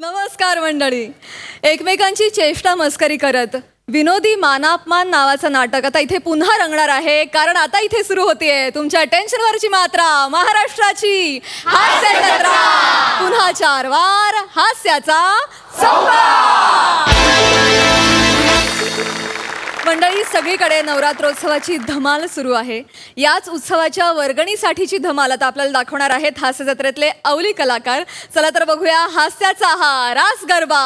नमस्कार मंडळी. एकमेकांची चेष्टा मस्करी करत विनोदी मानापमान नावाचं नाटक आता इथे पुन्हा रंगणार आहे. कारण आता इथे सुरू होतीये तुमच्या टेन्शनवरची मात्रा, महाराष्ट्राची हास्य जत्रा. पुन्हा 4 वार हास्याचा संवाद. मंडळी, सगळीकडे नवरात्रोत्सवाची धमाल सुरू आहे. याच उत्सवाच्या वर्गणीसाठीची धमाल आता आपल्याला दाखवणार आहेत हास्य जत्रेतले अवली कलाकार. चला तर बघूया हास्याचा हा रास गरबा.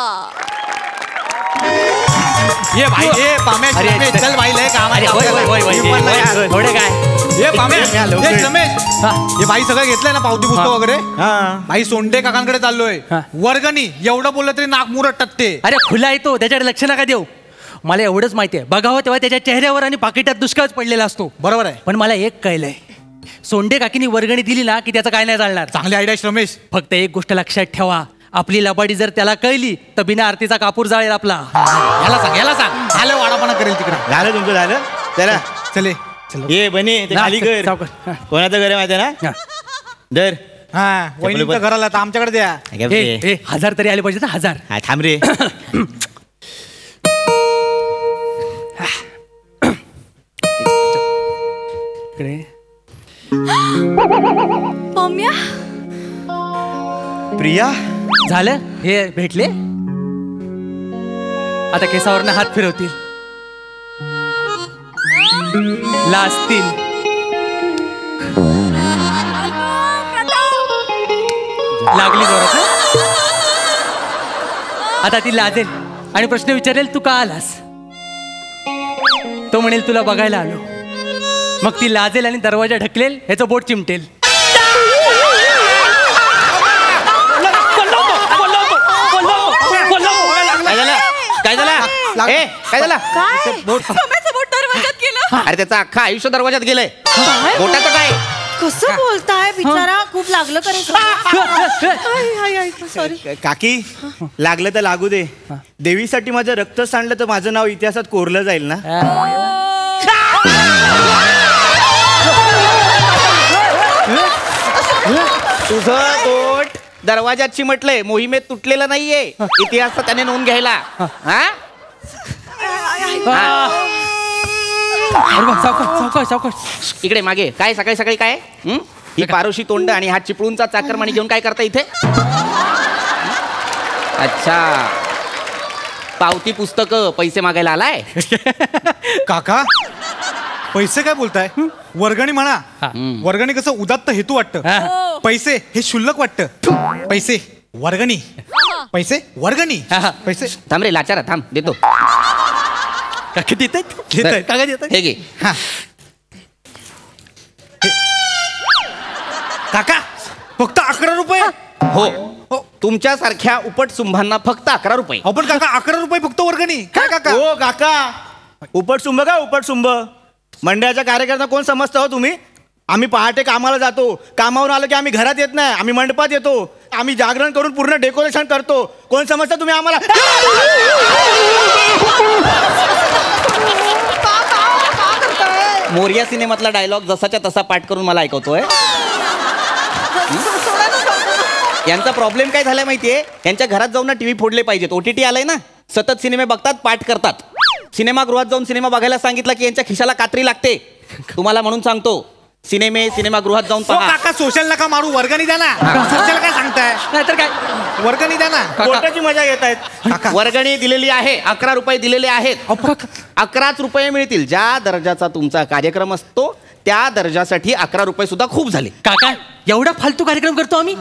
ये भाई ये पामे चल भाई लय काम आहे. थोडे काय ये पामे ये रमेश हे भाई सगळं घेतलंय ना पावती पुस्तक वगैरे. भाई सोंडे काकांकडे चाललोय. वर्गणी एवढं बोललं तरी नाक मुरट टकते. अरे खुला येतो त्याच्याकडे लक्ष नका देऊ. मला एवढंच माहिती आहे, बघावं तेव्हा त्याच्या चेहऱ्यावर आणि पाकिटात दुष्काळच पडलेला असतो. बरोबर आहे. पण मला एक कळलंय, सोंडे काकीनी वर्गणी दिली ना की त्याचं काय नाही चालणार. चांगली आयडिया रमेश. फक्त एक गोष्ट लक्षात ठेवा, आपली लबाडी जर त्याला कळली तर बिना आरतीचा कापूर जाळेल आपला. याला सांग झालं वाडापणा करेल तिकडे. झालं तुमचं झालं. चला चले ये बने ते खाली कर. कोणाचं घर आहे माहिती आहे ना. दर हा वहिनीच्या घराला तर आमच्याकडे द्या. 1000 तरी आले पाहिजे ना. 1000 थांब रे. पम्या प्रिया झालं. हे भेटले, आता केसावरनं हात फिरवतील, लाजतील. लागली जोरात. आता ती लाजेल आणि प्रश्न विचारेल तू का आलास. तो म्हणेल तुला बघायला आलो. मग ती लाजेल आणि दरवाजा ढकलेल, ह्याचं बोट चिमटेल. काय झालं काय झालं. अरे त्याचं अख्खा आयुष्य दरवाजात गेलंय. बोटाचं काय कसं बोलताय बिचारा. खूप लागलं करायचं. सॉरी काकी, लागलं तर लागू दे. देवीसाठी माझं रक्त सांडलं तर माझं नाव इतिहासात कोरलं जाईल ना. तुझं बोट दरवाजात चिमटलंय, मोहिमेत तुटलेलं नाहीये. इतिहास त्याने नोंद घ्यायला. इकडे मागे काय सकाळी सकाळी काय. ही पारोशी तोंड आणि हा चिपळूणचा चाकरमानी घेऊन काय करता इथे. अच्छा, पावती पुस्तक पैसे मागायला आलाय. काका पैसे काय बोलताय. वर्गणी म्हणा. वर्गणी कसं उदात्त हेतू वाटतं. पैसे हे शुल्लक वाटतं. पैसे वर्गणी, पैसे वर्गणी, पैसे. थांब रे लाचारा, थांब देतो. काका देतात काका देतात. हे घे. काका फक्त 11 रुपये. हो, तुमच्यासारख्या उपट सुंभांना फक्त 11 रुपये. आपण काका 11 रुपये फक्त वर्गणी. काय काका. हो काका, उपटसुंभ का उपटसुंभ. मंडळाच्या कार्यकर्ता कोण समजता हो तुम्ही. आम्ही पहाटे कामाला जातो, कामावरून आलो की आम्ही घरात येत नाही, आम्ही मंडपात येतो. आम्ही जागरण करून पूर्ण डेकोरेशन करतो. कोण समजता तुम्ही आम्हाला. मोरिया सिनेमातला डायलॉग जसाच्या तसा पाठ करून मला ऐकवतोय. यांचा प्रॉब्लेम काय झालाय माहितीये, यांच्या घरात जाऊन ना टीव्ही फोडले पाहिजेत. OTT आलाय ना, सतत सिनेमे बघतात, पाठ करतात. सिनेमागृहात जाऊन सिनेमा बघायला सांगितलं की यांच्या खिशाला कात्री लागते. तुम्हाला म्हणून सांगतो, सिनेमागृहात जाऊन पहा. काका सोशल नका मारू, वर्गणी द्या ना. सोशल काय सांगताय. नाहीतर काय, वर्गणी द्या ना. कोर्टाची मजा घेत आहेत. वर्गणी दिलेली आहे, 11 रुपये दिलेले आहेत. 11च रुपये मिळतील. ज्या दर्जाचा तुमचा कार्यक्रम असतो त्या दर्जासाठी 11 रुपये सुद्धा खूप झाले. काका एवढा फालतू कार्यक्रम करतो आम्ही.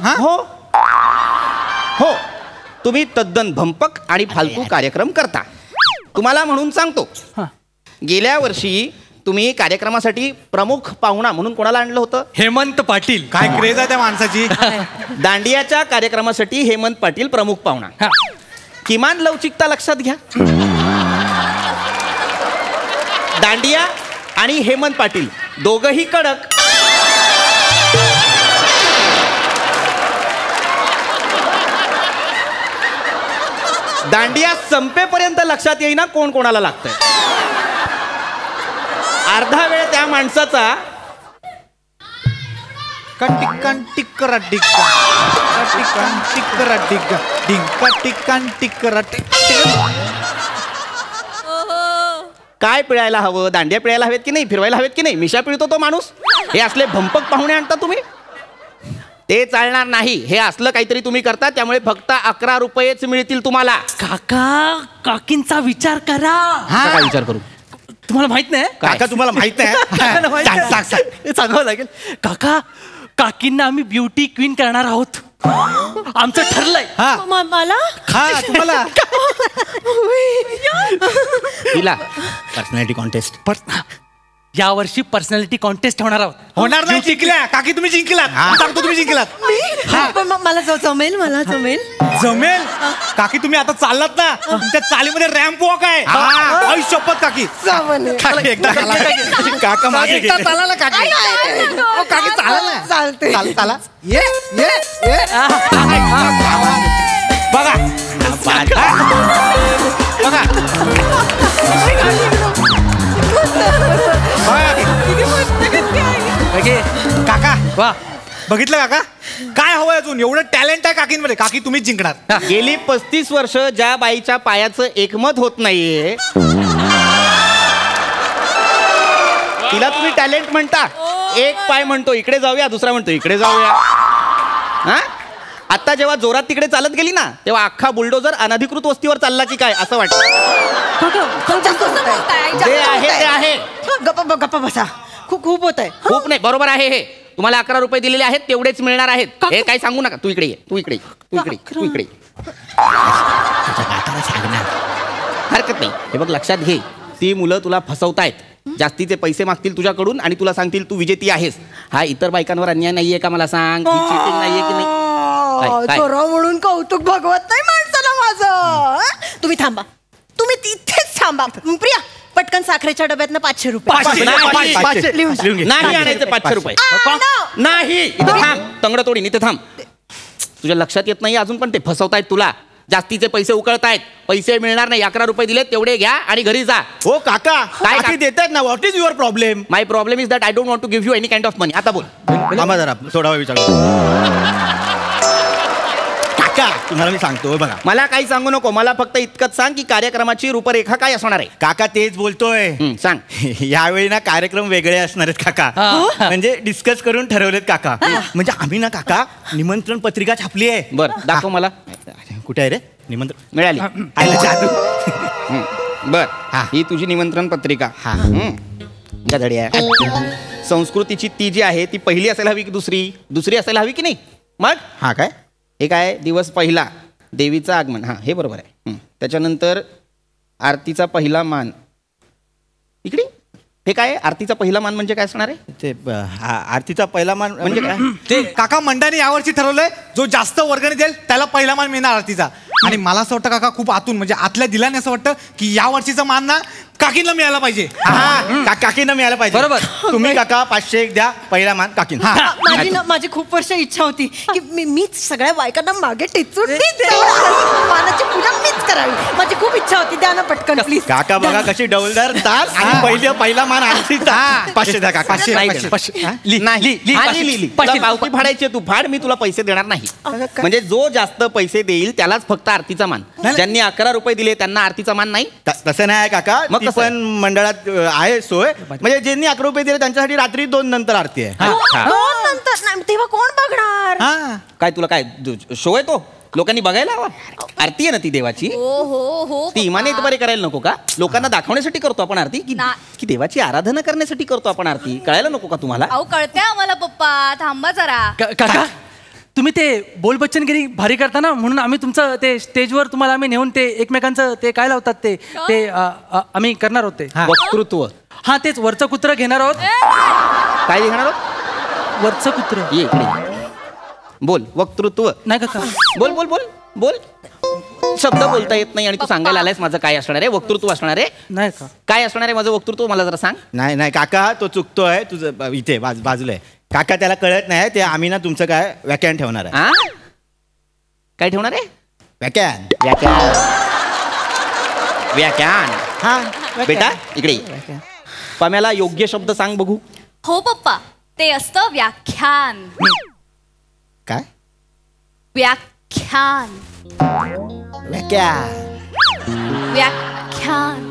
हो, तुम्ही तद्दन भंपक आणि फालतू कार्यक्रम करता. तुम्हाला म्हणून सांगतो, गेल्या वर्षी तुम्ही कार्यक्रमासाठी प्रमुख पाहुणा म्हणून कोणाला आणलं होतं. हेमंत पाटील. काय क्रेज आहे त्या माणसाची. दांडियाच्या कार्यक्रमासाठी हेमंत पाटील प्रमुख पाहुणा. किमान लवचिकता लक्षात घ्या. दांडिया आणि हेमंत पाटील दोघही कडक. दांडिया संपेपर्यंत लक्षात येईना कोण कोणाला लागतंय. अर्धा वेळ त्या माणसाचा डिंका टिक्कान टिक्करा टिक्का टिक्कान टिक्करा टिक्का डिंका टिक्कान टिक्करा टिक्का. काय पिळायला हवं, दांड्या पिळायला हवेत की नाही, फिरवायला हवेत की नाही, मिशा पिळतो तो माणूस. हे असले भंपक पाहुणे आणता तुम्ही, ते चालणार नाही. हे असलं काहीतरी तुम्ही करता, त्यामुळे फक्त 11 रुपयेच मिळतील तुम्हाला. काका काकींचा विचार करा. काय विचार करू? तुम्हाला माहित नाही काका तुम्हाला माहित नाही हे सांगावं लागेल. काका काकींना आम्ही ब्युटी क्वीन करणार आहोत. आमचं ठरलंय. मला हा तुम्हाला तिला पर्सनॅलिटी कॉन्टेस्ट. या वर्षी पर्सनॅलिटी कॉन्टेस्ट होणार आहोत. होणार नाही. जिंकल्या काकी, तुम्ही जिंकलात. सांगतो तुम्ही जिंकलात. पण मला जमेल, मला जमेल. जमेल काकी. तुम्ही आता चाललात ना, तुमच्या चालीमध्ये रॅम्प वॉक आहे. आई शपथ काकी. काकी एकदा काका मागे गेले. चालायला काकी. काकी चाला. चालते. चाला. ये ये ये बघा बघा काका. वा बघितलं काका, काय हवंय अजून? एवढं टॅलेंट आहे काकींमध्ये. काकी तुम्हीच जिंकणार. गेली 35 वर्ष ज्या बाईच्या पायाचं एकमत होत नाहीये, तिला तुम्ही टॅलेंट म्हणता. एक पाय म्हणतो इकडे जाऊया, दुसरा म्हणतो इकडे जाऊया. हा, आता जेव्हा जोरात तिकडे चालत गेली ना, तेव्हा अख्खा बुलडोजर अनधिकृत वस्तीवर चालला की काय असं वाटतं. जे आहे ते आहे. गप्पा बसा. खूप होत आहे. खूप नाही, बरोबर आहे. हे तुम्हाला 11 रुपये दिलेले आहेत, तेवढेच मिळणार आहेत. हे काय सांगू नका. तू इकडे ये, तू इकडे ये, तू इकडे ये, तू इकडे ये. हरकत नाही. हे बघ, लक्षात घे, ती मुलं तुला फसवतायत. जास्तीचे पैसे मागतील तुझ्याकडून आणि तुला सांगतील तू विजेती आहेस. हा इतर बायकांवर अन्याय नाहीये का? मला सांग. चीटिंग नाहीये की नाही? काय? चोरा म्हणून कौतुक भागवत नाही माणसाला माझं. तुम्ही थांबा, तुम्ही तिथेच थांबा. प्रिया, पटकन साखरेच्या डब्यातनं 500 रुपये. नाही आणायचे 500 रुपये. नाही, इथं थांब. तंगड तोडीन, इथे थांब. तुझ्या लक्षात येत नाही अजून पण ते फसवतायत तुला. जास्तीचे पैसे उकळतायत. पैसे मिळणार नाही. 11 रुपये दिले तेवढे घ्या आणि घरी जा. हो काका, काय काकी देतात ना. What is your problem? My problem is that I don't want to give you any kind of money. आता बोल. थांबा जरा, सोडावा विचार. काका तुम्हाला मी सांगतो बघा. मला काही सांगू नको. मला फक्त इतकंच सांग की कार्यक्रमाची रूपरेखा काय असणार आहे. काका तेच बोलतोय. सांग. यावेळी ना कार्यक्रम वेगळे असणार आहेत काका. म्हणजे डिस्कस करून ठरवलेत काका. म्हणजे आम्ही ना काका निमंत्रण पत्रिका छापली आहे. बर, दाखव मला. कुठे आहे रे निमंत्रण? मिळाली. आयला जादू. बर, ही तुझी निमंत्रण पत्रिका. गधड्या. संस्कृतीची ती जी आहे ती पहिली असायला हवी की दुसरी असायला हवी की नाही? मग हा काय हे काय? दिवस पहिला, देवीचं आगमन. हा, हे बरोबर आहे. त्याच्यानंतर आरतीचा पहिला मान. इकडे हे काय? आरतीचा पहिला मान म्हणजे काय असणार आहे? ते आरतीचा पहिला मान म्हणजे काय? ते काका मंडळाने यावर्षी ठरवलंय, जो जास्त वर्गणी देईल त्याला पहिला मान मिळणार आरतीचा. आणि मला असं वाटतं काका, खूप आतून म्हणजे आतल्या दिलाने असं वाटतं की या वर्षीचा मान ना काकींना मिळायला पाहिजे. काकींना मिळायला पाहिजे. बरोबर. तुम्ही काका 500 द्या. पहिला मान काकींना. माझी खूप वर्ष इच्छा होती की मीच सगळ्या बायकांना मागे टेचून मानाची पूजा मीच करावी. माझी खूप इच्छा होती. द्या ना पटकन प्लीज. काका बघा कशी डौलदार तास आणि पहिला मान आरतीचा. 500 द्या काका. 500 पावती फाडायची. तू फाड, मी तुला पैसे देणार नाही. म्हणजे जो जास्त पैसे देईल त्यालाच फक्त आरतीचा मान. ज्यांनी 11 रुपये दिले त्यांना आरतीचा मान नाही. तसं नाही काका. मग ती पण मंडळात आहे सोय. म्हणजे ज्यांनी 11 रुपये दिले त्यांच्यासाठी रात्री 2 नंतर आरती आहे. दोन नंतर नाही, तेव्हा कोण बघणार? काय तुला काय शो आहे तो? लोकांनी बघायला हवा. आरती आहे ना ती देवाची. हो ती इमाने बरे करायला नको का? लोकांना दाखवण्यासाठी करतो आपण आरती की देवाची आराधना करण्यासाठी करतो आपण आरती? कळायला नको का तुम्हाला? अहो कळते आम्हाला पप्पा. थांबा जरा. काका तुम्ही ते बोल बच्चनगिरी भारी करता ना, म्हणून आम्ही तुमचं ते स्टेजवर तुम्हाला आम्ही नेऊन ते एकमेकांचं ते काय लावतात ते आम्ही करणार आहोत. ते वक्तृत्व. हा, तेच वरचं कुत्र घेणार आहोत. काय घेणार आहोत? वरचं कुत्र. ये इकडे. बोल. वक्तृत्व. नाही काका. बोल बोल बोल बोल. शब्द बोलता येत नाही आणि तू सांगायला आलायस माझं काय असणार आहे? वक्तृत्व असणार आहे. नाही का? काय असणार आहे माझं वक्तृत्व? मला जरा सांग. नाही काका, तो चुकतोय. तुझं इथे बाजूला आहे काका. त्याला कळत नाही. ते आम्ही ना तुमचं काय व्याख्यान ठेवणार आहे. हा, काय ठेवणार आहे? व्याख्यान. व्याख्यान. हा बेटा इकडे. पम्याला योग्य शब्द सांग बघू. हो पप्पा. ते असतं व्याख्यान. काय व्याख्यान. व्याख्यान व्याख्यान.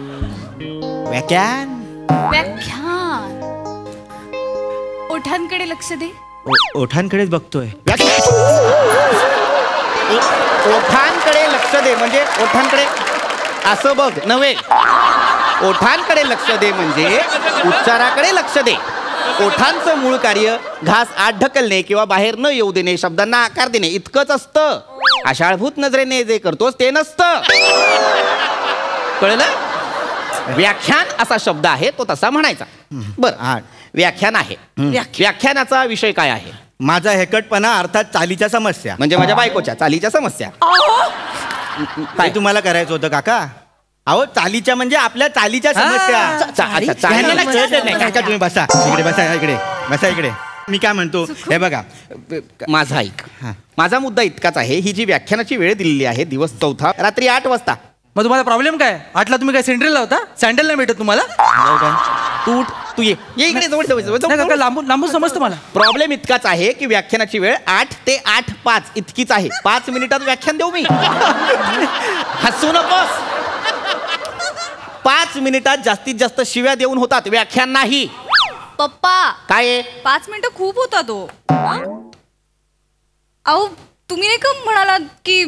व्याख्यान व्याख्यान. ओठांकडे लक्ष दे. ओठांकडेच बघतोय. ओठांकडे लक्ष दे म्हणजे ओठांकडे असं बघ नव्हे. ओठांकडे लक्ष दे म्हणजे उच्चाराकडे लक्ष दे. ओठांचं मूळ कार्य घास आत ढकलणे किंवा बाहेर न येऊ देणे, शब्दांना आकार देणे इतकंच असतं. आशाळभूत नजरेने जे करतोस ते नसतं. कळलं? व्याख्यान असा शब्द आहे तो तसा म्हणायचा. बरं, व्याख्यान आहे. व्याख्यानाचा विषय काय आहे? माझा हेकटपणा अर्थात चालीच्या समस्या. म्हणजे माझ्या बायकोच्या चालीच्या समस्या. काय तुम्हाला करायचं होतं काका? अहो चालीच्या म्हणजे आपल्या चालीच्या समस्या. ह्याला कळतच नाही. काका तुम्ही बसा इकडे, बसा इकडे, बसा इकडे. मी काय म्हणतो हे बघा, माझा ऐक. माझा मुद्दा इतकाच आहे, ही जी व्याख्यानाची वेळ दिलेली आहे दिवस 4 रात्री 8 वाजता. मग तुम्हाला प्रॉब्लेम काय? 8ला तुम्ही काय सँडलला होता? सँडल नाही भेटत तुम्हाला? तू उठ, तू ये इकडे जवळ नाही काका, लांबून समजतं मला. प्रॉब्लेम इतकाच आहे की व्याख्यानाची वेळ 8 ते 8:05 इतकीच आहे. 5 मिनिटात व्याख्यान देऊ मी? हसू नकोस. 5 मिनिटात जास्तीत जास्त शिव्या देऊन होतात, व्याख्यान नाही. पप्पा काय 5 मिनिटं खूप होता तो. अहो तुम्ही नाही का म्हणालात की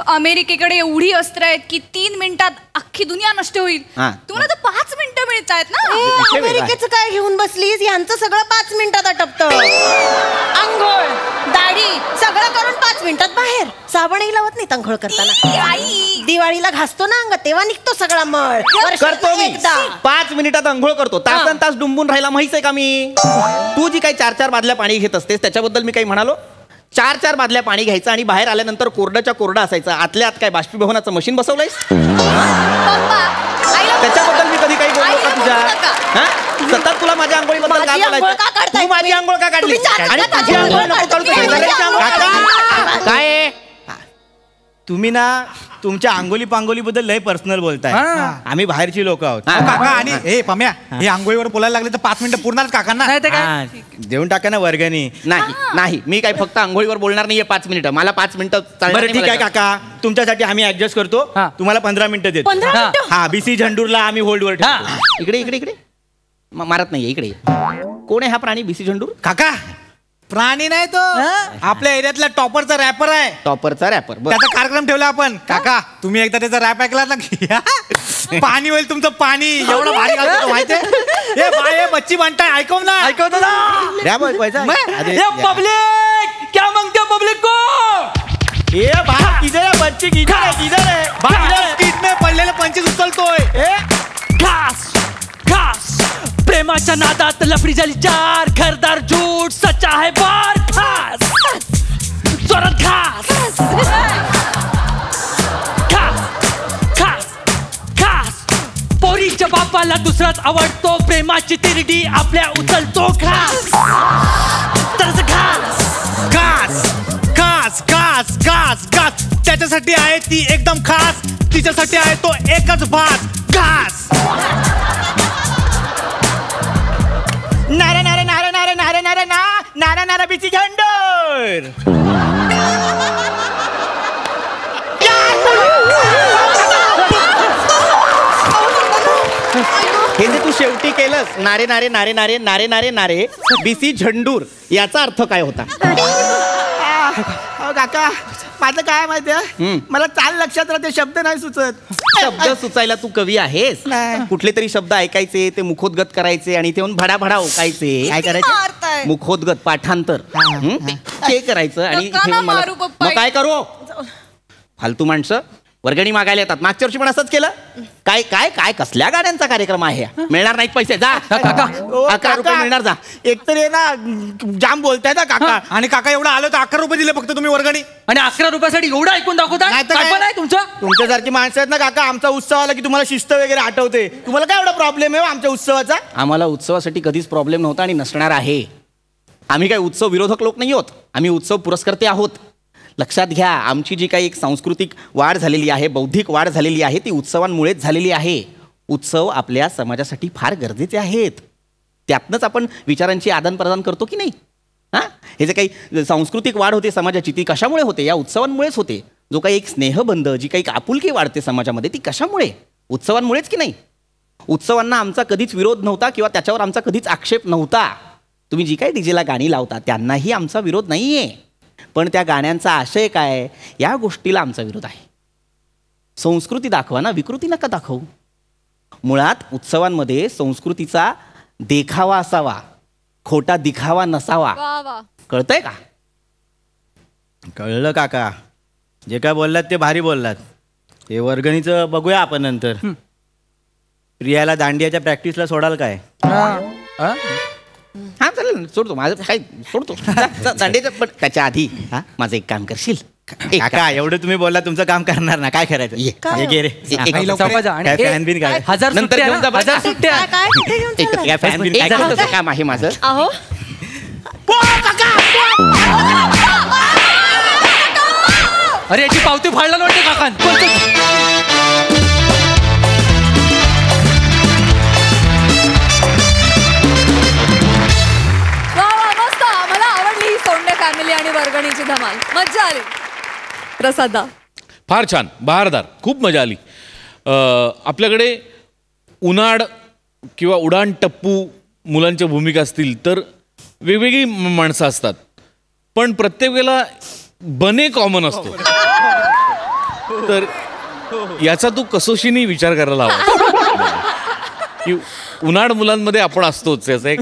अमेरिकेकडे एवढी अस्त्र आहेत की 3 मिनिटात अख्खी दुनिया नष्ट होईल. हा. तुम्हाला तर 5 मिनिटं मिळत आहेत ना. विषय वेगळा आहे. अमेरिकेचं काय घेऊन बसलीस? यांचं सगळं 5 मिनिटात आटपतं. आंघोळ, दाढी सगळं करून 5 मिनिटात बाहेर. साबणही लावत नाही आंघोळ करताना. आई दिवाळीला घासतो ना अंग, तेव्हा निघतो सगळा मळ. करतो मी. एकदा 5 मिनिटात अंघोळ करतो. तासन तास डुंबून राहायला माहित आहे का मी? तू जी काही 4-4 बादल्या पाणी घेत असतेस त्याच्याबद्दल मी काही म्हणालो? 4-4 बादल्या पाणी घ्यायचं आणि बाहेर आल्यानंतर कोरड्याच्या कोरडा असायचं. आतल्या आत काय बाष्पीभवनाचं मशीन बसवलंयस? पप्पा आईला त्याच्याबद्दल मी कधी काही बोललो का आईला तुझ्या? बोलू नका. हा? सतत तुला माझ्या आंघोळीबद्दल काय माझी आंघोळ का बोलायचं? काढताय तू माझी तुम्ही? आंघोळ का काढली? तुम्ही चालत आणि का तुझी माझी आंघोळ आंघोळ नको काढू, काढताय? तुझी माझी आंघोळ आंघोळ काढताय. काय आहे? तुम्ही ना तुमच्या आंघोली पांगोली बद्दल लय पर्सनल बोलताय. हा. आम्ही बाहेरची लोक आहोत. हा. काका आणि हे पम्या हे आंघोळीवर बोलायला लागले तर 5 मिनिटं पूर्ण काकांना. नाही ते काय? हा, देऊन टाका ना वर्गणी. नाही मी काही फक्त आंघोळीवर बोलणार नाहीये 5 मिनिटं. मला 5 मिनिटं चालणार बरं नाही ठीक आहे मला. काका, तुमच्यासाठी आम्ही ऍडजस्ट करतो. हा. तुम्हाला 15 मिनिटं देतो. 15 हा. मिनिटं हा, बीसी झंडूरला आम्ही होल्डवर हा. ठेवतो. इकडे इकडे इकडे मारत नाहीये. इकडे कोण आहे हा प्राणी? बीसी झंडूर काका प्राणी नाही तो, आपल्या एरियातला टॉपरचा रॅपर आहे. टॉपरचा रॅपर. त्याचा कार्यक्रम ठेवला आपण. काका तुम्ही एकदा त्याचा रॅप ऐकला ना की पाणी होईल तुमचं पाणी. एवढं भारी घालतो माहितीये. हे बाय हे बच्ची म्हणताय ऐकव ना. ऐकवतो ना. द्या बघ पैसा. अरे, ये पब्लिक क्या मांगते हो पब्लिक को? ए भाई किधर है बच्ची? किधर है? किधर है? बाय स्किट में पडलेले 25 उचलतोय. घास घास प्रेमाच्या नादात लफडी झाली 4. घरदार झूट सच्चा है बार. घास जोरात घास घास घास घास. पोरीच्या बापाला दुसराच आवडतो. प्रेमाची तिरडी आपल्या उचलतो. घास तर घास घास घास घास घास घास. त्याच्यासाठी आहे ती एकदम खास. तिच्यासाठी आहे तो एकच भास. घास नारा नारा नारा नारा नारा नारा ना नारा नारा बीसी झंडूर. हे जे तू शेवटी केलंस नारे नारे नारे नारे नारे नारे नारे बीसी झंडूर याचा अर्थ काय होता? अहो काका माझं काय माहितीये, मला चाल लक्षात राहते, शब्द नाही सुचत. शब्द सुचायला तू कवी आहेस? नाही. कुठले तरी शब्द ऐकायचे, ते मुखोद्गत करायचे आणि ते भडा भडा ओकायचे. काय करायचं? मारताय. मुखोद्गत पाठांतर ते करायचं आणि नका इथे ना मला- मारू पप्पा. मग काय करू? फालतू माणसं वर्गणी मागायला येतात. मागच्या वर्षी पण असंच केलं. काय काय काय कसल्या गाड्यांचा कार्यक्रम आहे हा? मिळणार नाहीत पैसे. जा काका. 11 रुपये मिळणार. जा. एकतर ये ना जाम बोलताय ना काका. आणि काका एवढं आलं तर 11 रुपये दिले फक्त तुम्ही वर्गणी. आणि 11 रुपयासाठी एवढं ऐकून दाखवता? नाही तर काय काय? पण आहे तुमचं? तुमच्यासारखी माणसं आहेत ना काका, आमचा उत्सव आला की तुम्हाला शिस्त वगैरे आठवते. तुम्हाला काय एवढा प्रॉब्लेम आहे हो आमच्या उत्सवाचा? आम्हाला उत्सवासाठी कधीच प्रॉब्लेम नव्हता आणि नसणार आहे. आम्ही काही उत्सव विरोधक लोक नाही आहोत. आम्ही उत्सव पुरस्कर्ते आहोत. लक्षात घ्या, आमची जी काही एक सांस्कृतिक वाढ झालेली आहे, बौद्धिक वाढ झालेली आहे, ती उत्सवांमुळेच झालेली आहे. उत्सव आपल्या समाजासाठी फार गरजेचे आहेत. त्यातनंच आपण विचारांची आदानप्रदान करतो की नाही? हां, हे जे काही सांस्कृतिक वाढ होते समाजाची ती कशामुळे होते? या उत्सवांमुळेच होते. जो काही एक स्नेहबंध, जी काही आपुलकी वाढते समाजामध्ये ती कशामुळे? उत्सवांमुळेच की नाही? उत्सवांना आमचा कधीच विरोध नव्हता किंवा त्याच्यावर आमचा कधीच आक्षेप नव्हता. तुम्ही जी काही डीजेला गाणी लावता त्यांनाही आमचा विरोध नाही आहे, पण त्या गाण्यांचा आशय काय या गोष्टीला आमचा विरोध आहे. संस्कृती दाखवा ना, विकृती नका दाखवू. मुळात उत्सवांमध्ये संस्कृतीचा देखावा असावा, खोटा दिखावा नसावा. वा वा. कळतंय का? कळलं काका, जे काय बोललात ते भारी बोललात. ते वर्गणीचं बघूया आपण नंतर. प्रियाला दांडियाच्या प्रॅक्टिसला सोडाल काय? हा चालेल, सोडतो माझं काय सोडतो दांडेचं. पण त्याच्या आधी हा माझं एक काम करशील? काका एवढं तुम्ही बोलला, तुमचं काम करणार ना, काय करायचं? ये. हे घे रे. चौकाचा आणि काय फॅन बिन काय? 1000 नंतर सुट्ट्या घेऊन जा ना, बरं. 1000 सुट्ट्या. काय कुठे घेऊन एक चाललाय? फॅन बिन काय करायचं काम आहे माझं. अहो अरे याची पावती फाडला नव्हते काका. वा वा, मस्त. मला आवडली ही सोंडे फॅमिली आणि वर्गणीची धमाल. मज्जा आली. प्रसादा फार छान, बहारदार, खूप मजा आली. आपल्याकडे उन्हाळ किंवा उडाण टप्पू मुलांच्या भूमिका असतील तर वेगवेगळी माणसं असतात, पण प्रत्येक वेळेला बने कॉमन असतो. तर याचा तू कसोशीने विचार करायला हवा की उन्हाळ मुलांमध्ये आपण असतोच याचा एक.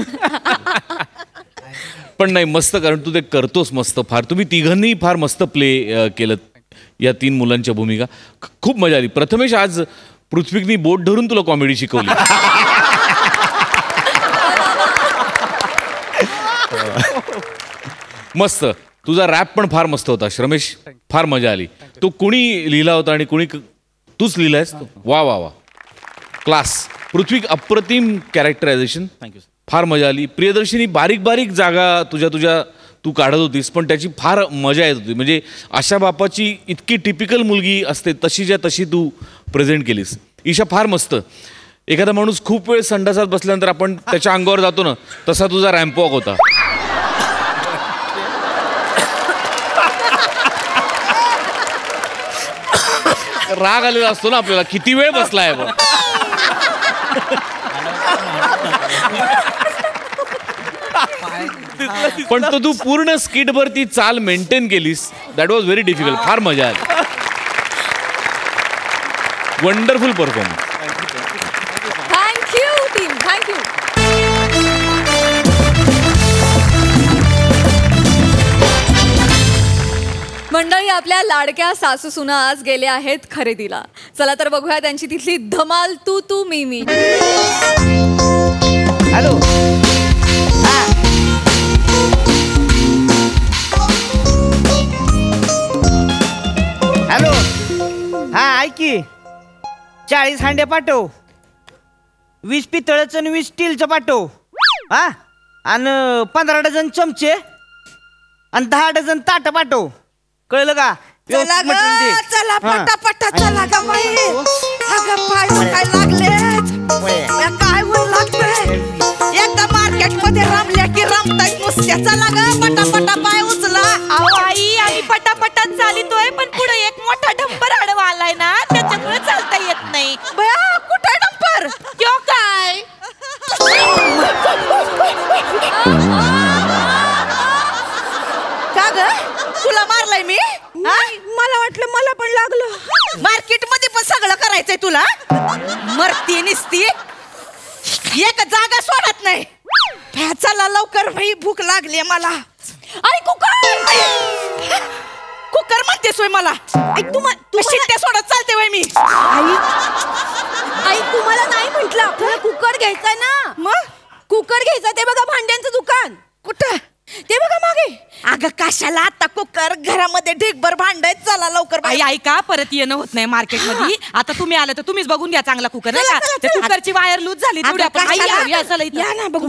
पण नाही, मस्त, कारण तू ते करतोस मस्त फार. तुम्ही तिघांनी फार मस्त प्ले केलं या 3 मुलांच्या भूमिका. खूप मजा आली. प्रथमेश, आज पृथ्वीनी बोट धरून तुला कॉमेडी शिकवली. मस्त. तुझा रॅप पण फार मस्त होता श्रमेश, फार मजा आली. तो कुणी लिहिला होता आणि कुणी तूच लिहिलायस? वा वा वा, क्लास. पृथ्वी, अप्रतिम कॅरेक्टरायझेशन, थँक्यू. फार मजा आली. प्रियदर्शिनी, बारीक बारीक जागा तुझ्या तू काढत होतीस, पण त्याची फार मजा येत होती. म्हणजे अशा बापाची इतकी टिपिकल मुलगी असते तशीच्या तशी तू प्रेझेंट केलीस. ईशा, फार मस्त. एखादा माणूस खूप वेळ संडासात बसल्यानंतर आपण त्याच्या अंगावर जातो ना, तसा तुझा रॅम्प वॉक होता. राग आलेला असतो ना आपल्याला, किती वेळ बसलाय बघ. पण तो तू पूर्ण स्किटभर ती चाल मेंटेन केलीस. That was very difficult. फार मजा आली. Wonderful performance. Thank you team, thank you. मंडळी, आपल्या लाडक्या सासू सुना आज गेल्या आहेत खरेदीला. चला तर बघूया त्यांची तिथली धमाल. तू तू मी मी. हॅलो. हॅलो. हा ऐक की, 40 हांडे पाठव, 20 पितळचं आणि 20 स्टीलचं पाठव. हा, आणि 15 डझन चमचे आणि 10 डझन ताट पाठव. कळलं का? चला ग, चला पटापटा चला ग बाई. अगं पाय काय लागलेत, काय होऊ लागतंय. एकदा मार्केट मध्ये रमल्या की रमताय नुसत्या. चला ग पटापटा पाय उचला. अहो आई, आम्ही पटापटात चालितोय, पण पुढे एक मोठा डंपर आडवा आलाय ना, त्याच्यामुळे चालता येत नाही. बया, कुठे डंपर? क्यों काय? का ग, तुला मारलाय मी? मला वाटलं मला पण लागलं. मार्केट मध्ये पण सगळं करायचंय तुला. मरती निसती, एक जागा सोडत नाही. चला लवकर भाई, भूक लागली मला. आई कुकर, कुकर म्हणतेस होय मला? तू शिट्ट्या सोडत चालते वय मी. आई तुम्हाला नाही म्हंटल, आपल्याला कुकर घ्यायचा ना. मग कुकर घ्यायचा, ते बघा भांड्यांचं दुकान. कुठं? ते बघा मागे. अगं कशाला आता कुकर, घरामध्ये ढीगभर भांड आहेत. चला लवकर. आई ऐका, परत येणं होत नाही मार्केट मध्ये. आता तुम्ही आलं तर तुम्हीच बघून घ्या चांगला कुकर, नाही का? ते कुकरची वायर लूज झाली थोडी. आपण या ना बघू.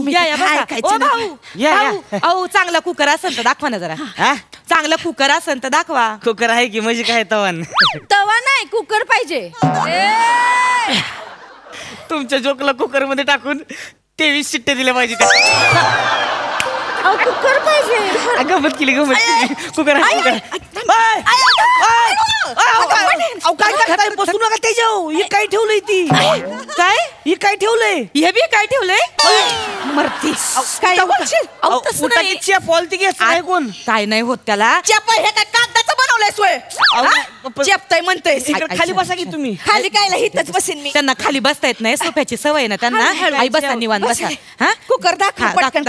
अहो, चांगला कुकर असेल तर दाखवा ना जरा. चांगला कुकर असेल तर दाखवा. कुकर आहे की, म्हणजे काय तवान? तवा नाही, कुकर पाहिजे. तुमच्या जोकला कुकर मध्ये टाकून 23 शिट्टे दिल्या पाहिजे कुकर पाहिजे. गमत केली कुकर काय करताय? बसू नका त्याच्यावर. हे काय ठेवलंय ती? काय हे काय ठेवलंय? हे बी काय ठेवलंय? मरती काय कोण काय नाही होत त्याला. चेप हे काय कागदाचं बनवलंय सोय? चेपताय म्हणतोय. खाली बसा की तुम्ही. खाली काय हिथच बसेन मी. त्यांना खाली बसता येत नाही, सोफ्याची सवय ना त्यांना. आई बसा निवांत बसा. हा कुकर दाखव पटकन.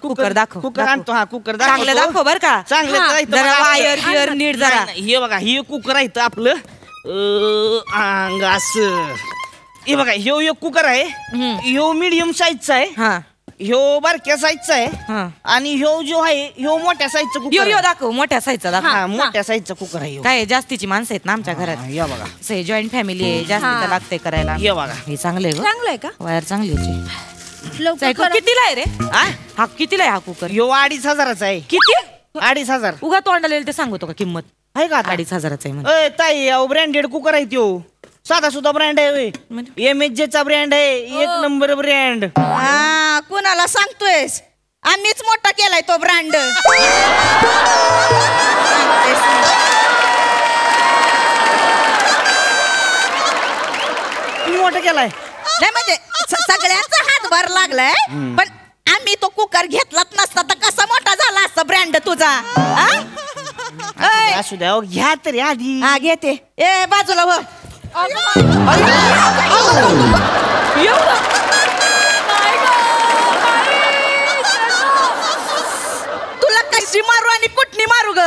कुकर दाखव. कुकर आणतो. हा कुकर चांगलं दाखव बर का. चांगलं जरा वायर बियर नीट जरा. हे बघा हे कुकर आहे इथं आपलं अंग असं. हे बघा ह्यो कुकर आहे. ह्यो मीडियम साईजचा आहे. हा ह्यो बारक्या साईजचा आहे. आणि ह्यो जो आहे ह्यो मोठ्या साईजचा यो कुकर. यो दाखव मोठ्या साईजचा दाखव. हा मोठ्या साईजचा कुकर आहे ह्यो. काय जास्तीची माणसं आहेत ना आमच्या घरात. या बघा जॉईंट फॅमिली आहे, जास्त लागते करायला. हे बघा हे चांगलं आहे चांगलं आहे का? वायर चांगली होती. लवकर कितीला आहे रे? हा कितीला आहे हा कुकर? ह्यो 2500चा आहे. किती? 2500. उगा तोंडाला ते सांगतो का किंमत? आहे का आता? 2500चा आहे म्हणजे. अय ताई ब्रँडेड कुकर आहे त्यो. साधा सुद्धा ब्रँड आहे. MHJ चा ब्रँड आहे. 1 नंबर ब्रँड. कोणाला सांगतोयस? आम्हीच मोठा केलाय तो ब्रँड. तुम्ही मोठा केलाय? नाही म्हणजे सगळ्यांचा हातभार लागलाय. पण आम्ही तो कुकर घेतलाच नसता तर कसा मोठा झाला असता ब्रँड तुझा. असू द्या घ्या तरी आधी. हा घेते. ए बाजूला हो. तुला कशी मारू आणि कुठनी मारू ग?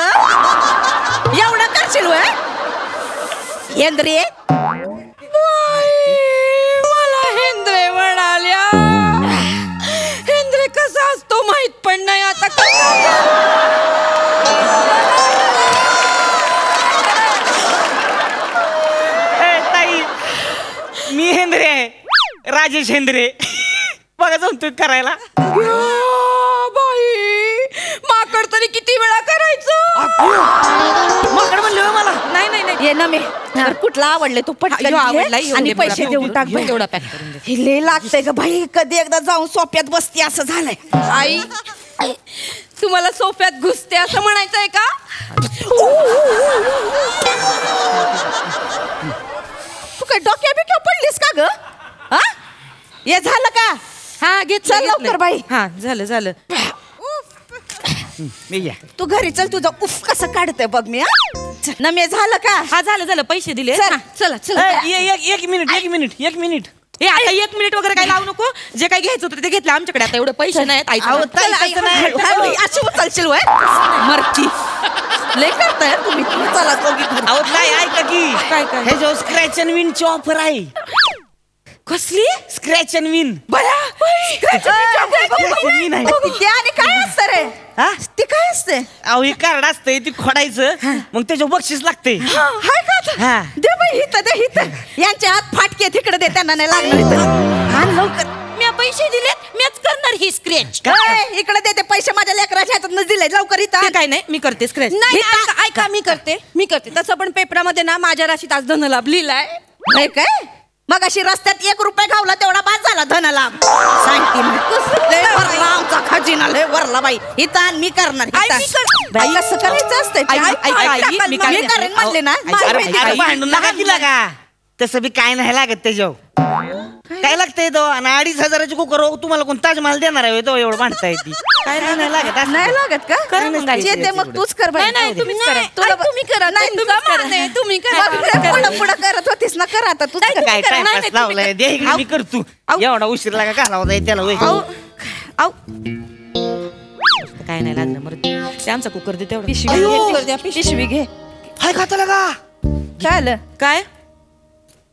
एवढं करशील होय? हेंद्रे मला हेंद्रे म्हणाल्या. हेंद्रे कसा असतो माहित पण नाही आता. ताई मी हेंद्रे आहे. राजेश हेंद्रे. बघा जाऊन तू करायला. बाई माकड तरी किती वेळा करायचं? माकड म्हणले मला. नाही नाही नाही ये ना मी कुठला आवडले तू पटकन आवडला घे आणि पैसे देऊन टाक बाई. तेवढा पॅक करून दे. हे लय लागतंय ग भाई. कधी एकदा जाऊन सोप्यात बसते असं झालंय. आई तुम्हाला सोफ्यात घुसते असं म्हणायचंय का? तू काय डोक्या बिक्या पडलीस का ग? हा हे झालं का? हा घेत चल लवकर बाई. हा झालं. मी घ्या. तू घरी चल. तुझं उफ कसं काढतंय बघ मी. ना मी झालं का? हा झालं पैसे दिले. चल. चला एक मिनिट. हे आता 1 मिनिट वगैरे काय लावू नको. जे काही घ्यायचं होतं ते घेतलं आमच्याकडे. आता एवढे पैसे नाहीत. अशी उचलशील वय मरची. लय करताय तुम्ही. चला दोघी घरी. अहो काय ऐका की काय हे जो स्क्रॅच अँड विनची ऑफर आहे. कसली? Scratch and win. ते आणि काय असतं रे? ते काय असते? अहो हे कार्ड असतंय ती खोडायचं मग त्याच्यावर बक्षीस लागते. हाय का? दे बाई हिथं दे हिथं. यांच्या हात फाटके तिकडे दे. त्यांना नाही लागणार इथं. लवकर. मी पैसे दिलेत. मीच करणार ही स्क्रॅच. इकडे दे ते पैसे. माझ्या लेकराच्या हातात दिले. लवकर इथं. काय नाही मी करते स्क्रॅच. नाही ऐका मी करते तसं पण पेपरामध्ये ना माझ्या राशीत आज धनलाभ लिहिलाय. नाही काय? मग अशी रस्त्यात 1 रुपया घावला तेवढा बाद झाला धनलाभ. सांगते वरला आमचा खजिना लय वरला बाई. इथं मी करणार. कसं करायचं असतंय? मी करेन म्हणले ना. भांडून नका की लागा. तसं बी काय नाही लागत त्याच्यावर. काय लागतंय तो? आणि 2500ची कुकर तुम्हाला कोण ताजमहाल देणार आहे तो एवढं भांडताय ती. काय नाही लागत. नाही लागत का? येते मग तूच कर बाई. नाही तुम्हीच करा. तुम्ही करा. नाही तुम्ही करा. पुढं करत होतीस ना. कर आता तू. काय टाइमपास लावलाय. दे इकडे मी करतो. एवढा उशीर लागा घालावता त्याला. काय नाही लागलं मग ते आमचा कुकर दे तेवढं. पिशवी घे. हाय खाता लगा. काय आलं? काय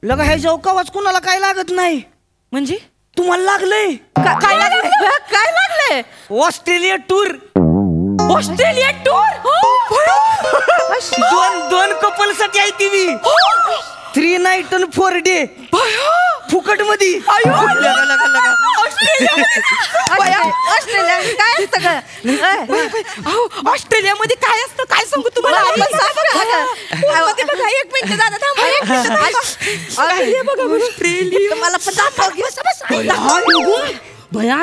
लगा हे जाऊ कवाच कुणाला काय लागत नाही. म्हणजे तुम्हाला लागलंय. काय लागलंय? Australia tour. Australia tour. दोन कपल साठी आहे ती. 3 नाईट आणि 4 डे फुकट मध्ये. ऑस्ट्रेलिया काय असतं का? ऑस्ट्रेलियामध्ये काय असतं काय सांगू तुम्हाला? 1 मिनिट दादा थांबा. मला पण दाखव. भया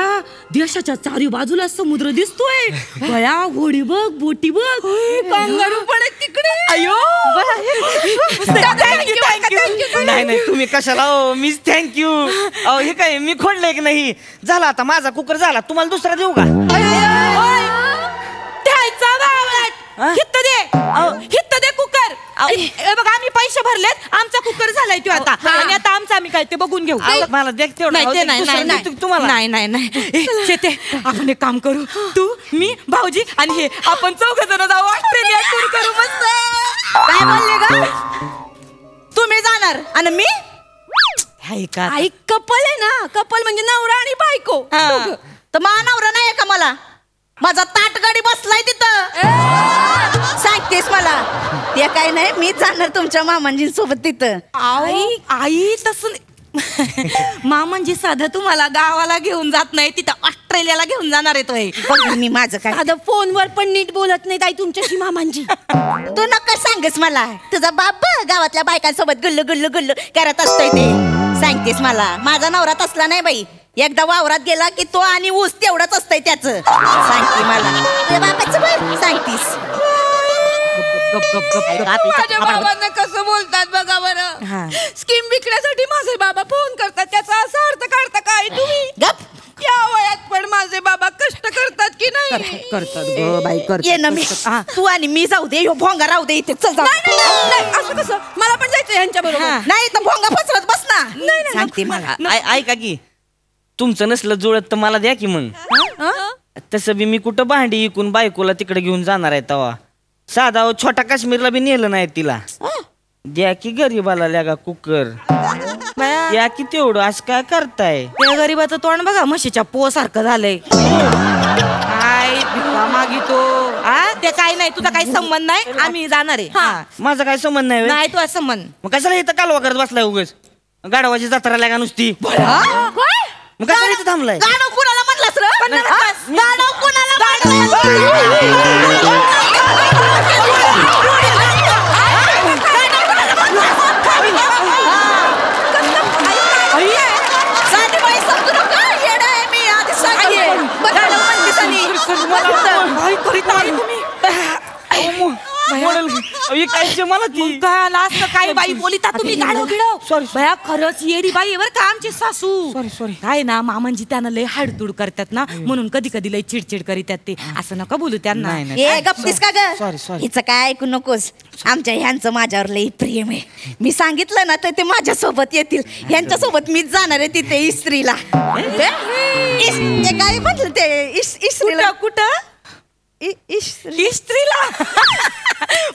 देशाच्या चारी बाजूला समुद्र दिसतोय. भया होडी बघ, बोटी बघ, कांगारू पण आहेत तिकडे. अयो नाही नाही तुम्ही कशाला हो, मीच थँक्यू. अहो हे काय मी खोडलंय की नाही. झाला आता माझा कुकर झाला, तुम्हाला दुसरा देऊ का? हित्त दे कुकर. बघा आम्ही पैसे भरलेत, आमचा कुकर झालाय तो आता. आणि आता आमचा आम्ही काय ते बघून घेऊ. मला देख तेवढं तुम्हाला. नाही आपण एक काम करू, तू मी भाऊजी आणि हे आपण 4 जण जाऊ ऑस्ट्रेलिया टूर करू. मस्त. काय बोलले ग? तुम्ही जाणार आणि मी आई कपल आहे ना. कपल म्हणजे नवरा आणि बायको. तर मा नवरा नाही का मला? माझा ताटगाडी बसलाय तिथं. सांगतेस मला? ते काय नाही, मी जाणार तुमच्या मामांजींसोबत तिथं. आई तसं मामांजी साधं तुम्हाला गावाला घेऊन जात नाही, तिथं ऑस्ट्रेलियाला घेऊन जाणार आहे. मी माझं काय साधं फोनवर पण नीट बोलत नाही ताई तुमच्याशी मामांजी. तू नका सांगस मला. तुझा बाप गावातल्या बायकांसोबत गुल्लू गुल्लू गुल्लू करत असतोय ते. सांगतेस मला? माझा नवरा तसला नाही बाई. एकदा वावरात गेला की तो आणि ऊस तेवढंच असतंय त्याचं. सांगते मला बापाचं बरं सांगतीस. माझ्या बाबांना कसं बोलतात बघा बरं. स्कीम विकण्यासाठी माझे बाबा फोन करतात, त्याचा असा अर्थ काढता काय तुम्ही? गप. या वयात पण माझे बाबा कष्ट करतात की नाही? करतात बाई करतात. ये ना मी, तू आणि मी जाऊ दे. भोंगा राहू दे इथे. चल जाऊ. असं कसं? मला पण जायचं यांच्या बरोबर. नाही तर भोंगा पसरत बस ना. सांगते मला. ऐका की, तुमचं नसलं जुळत तर मला द्या की मग. तसं बी मी कुठं भांडी इकून बायकोला तिकडे घेऊन जाणार आहे तवा. साधा छोटा काश्मीरला बी नेलं नाही तिला. द्या की गरीबाला लागा कुकर. द्या की तेवढं. असं काय करताय? त्या गरीबाचं तोंड बघा, म्हशीच्या पो सारखं झालंय. काय मागितो? ते काय नाही, तुझा काही संबंध नाही. आम्ही जाणार आहे. माझा काय संबंध नाही. नाही तुझा संबंध. मग कशाला इथं कालवा करत बसलाय उगाच? गाढवाची जत्रा लागा नुसती. मग कशाला इथं थांबलाय? गाणं कुणाला म्हणलास रे? गाणं कुणाला? मला ती काही बाई बोलिता तुम्ही गाडव गिडव. सॉरी भया, खरंच येडी बाई बर का आमची सासू. सॉरी काय ना, मामांजी त्यांना लय हाडतूड करतात ना, म्हणून कधी कधी लय चिडचिड करीतात ते. असं नका बोलू त्यांना. गप्पीस का ग? हिचं काय ऐकू नकोस. आमच्या ह्यांचं माझ्यावर लय प्रेम आहे. मी सांगितलं ना तर ते माझ्या सोबत येतील. ह्यांच्या सोबत मीच जाणार आहे तिथे इस्त्रीला. काय म्हटलं ते इस्त्रीला? कुठं इस्त्रीला?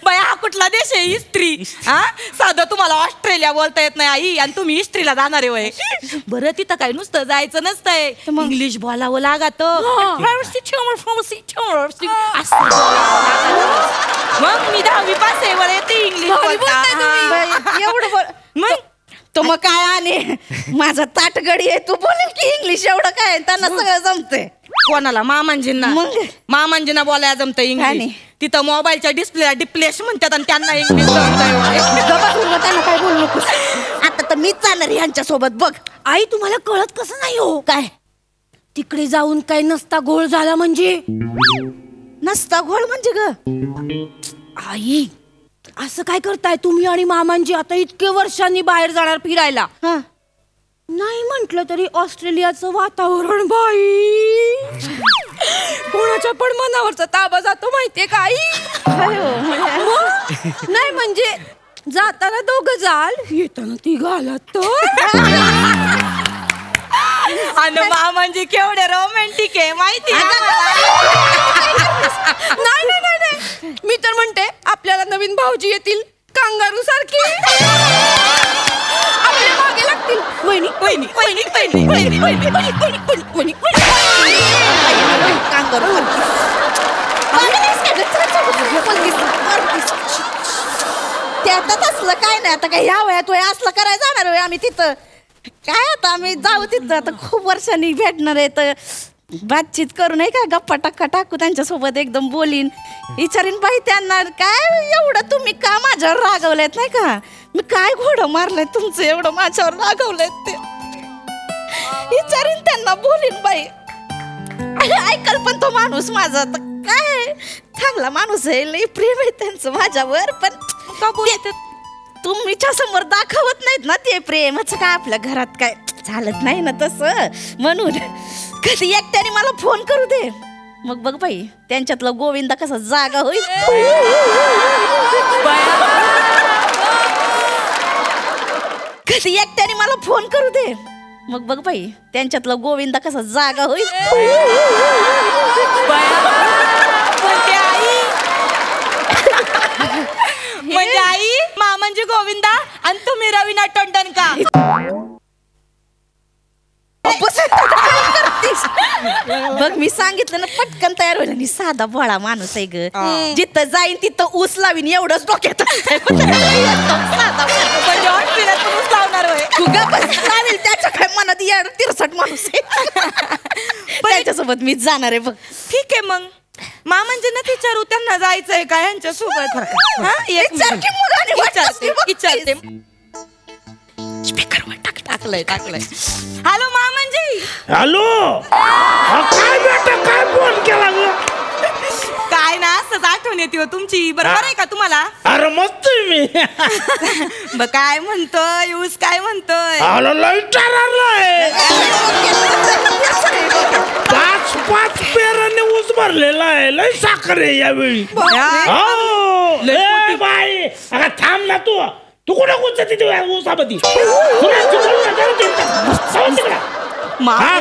बाया हा कुठला देश आहे इस्त्री? साधं तुम्हाला ऑस्ट्रेलिया बोलता येत नाही आई, आणि तुम्ही इस्त्रीला जाणार आहे. बरं तिथं काय नुसतं जायचं नसतंय, इंग्लिश बोलावं लागत. मग मी 10वी पास आहे, वर येते इंग्लिश एवढं. मग तो मग काय आणि माझा ताटगडी आहे, तू बोलेल की इंग्लिश एवढं काय? त्यांना सगळं जमतंय. कोणाला? मामांजींना. मामांजींना बोलायला जमतं इंग्लिश. तिथं मोबाईलच्या डिस्प्लेला डिप्लेश म्हणतात आणि त्यांना इंग्लिश त्यांना काय बोलू नको. आता तर मीच जाणार यांच्या सोबत. बघ आई, तुम्हाला कळत कसं नाही हो? काय तिकडे जाऊन काय नसता घोळ झाला म्हणजे? नसता घोळ म्हणजे ग आई, असं काय करताय तुम्ही आणि मामांजी? आता इतके वर्षांनी बाहेर जाणार फिरायला. नाही म्हंटल तरी ऑस्ट्रेलियाचं वातावरण बाई, कोणाच्या पण मनावरचा ताबा जातो माहितीये का आई? नाही म्हणजे जाताना 2 जाल, येताना 3 आलात तर. आणि मामांजी केवढे रोमॅन्टिक आहे माहिती? नाही नाही नाही, मी तर म्हणते आपल्याला नवीन भाऊजी येतील कांगारू सारखी, आपल्या मागे लागतील. वहिनी वहिनी वहिनी वहिनी वहिनी वहिनी वहिनी वहिनी कांगारू. त्यातच असलं काय नाही. आता काय ह्या वयात वय असलं करायला जाणार आम्ही तिथं? काय आता आम्ही जाऊ तिथं. आता खूप वर्षांनी भेटणार आहे तर बातचीत करू नये का, गप्पा टक्का टाकू त्यांच्यासोबत, एकदम बोलीन, विचारीन बाई त्यांना काय एवढं तुम्ही का माझ्यावर रागवलेत नाही का? मी काय घोडं मारलंय तुमचं एवढं माझ्यावर रागवलंय ते? विचारीन त्यांना, बोलीन बाई. ऐकल पण तो माणूस माझा तर काय चांगला माणूस आहे, लई प्रेम आहे त्यांचं माझ्यावर. पण का बोलतात? तुमच्या समोर दाखवत नाहीत ना ते प्रेमाचं. काय आपल्या घरात काय चालत नाही ना तसं, म्हणून कधी एकट्याने मला फोन करू दे. मग बघ बाई त्यांच्यातला गोविंदा कसा जागा होईल. कधी एकट्याने मला फोन करू दे. मग बघ बाई त्यांच्यातला गोविंदा कसा जागा होईल. म्हणजे आई मामांजी गोविंदा आणि तुम्ही रवीना टंडन का? बघ मी सांगितलं ना पटकन तयार होईल. आणि साधा भोळा माणूस आहे ग, जिथं जाईन तिथं ऊस लावीन एवढंच डोक्यात. लावेल त्याच्या काय मनात याड तिरसट माणूस आहे. त्याच्यासोबत मीच जाणार आहे बघ. ठीक आहे मग मामांजींना विचारू त्यांना जायचंय का यांच्या सोबत. विचारते. स्पीकरवर टाकलंय. हॅलो मामांजी. हॅलो. काय बेटा काय फोन केला ग? काय ना असंच आठवण येते तुमची. बरोबर आहे का तुम्हाला? अरे मस्त मी. काय म्हणतोय ऊस काय म्हणतोय? पाच पेराने ऊस भरलेला आहे. लय साखर आहे यावेळी. बाई अगं थांब ना तू. तू कुठं कुठं तिथे ऊसामध्ये?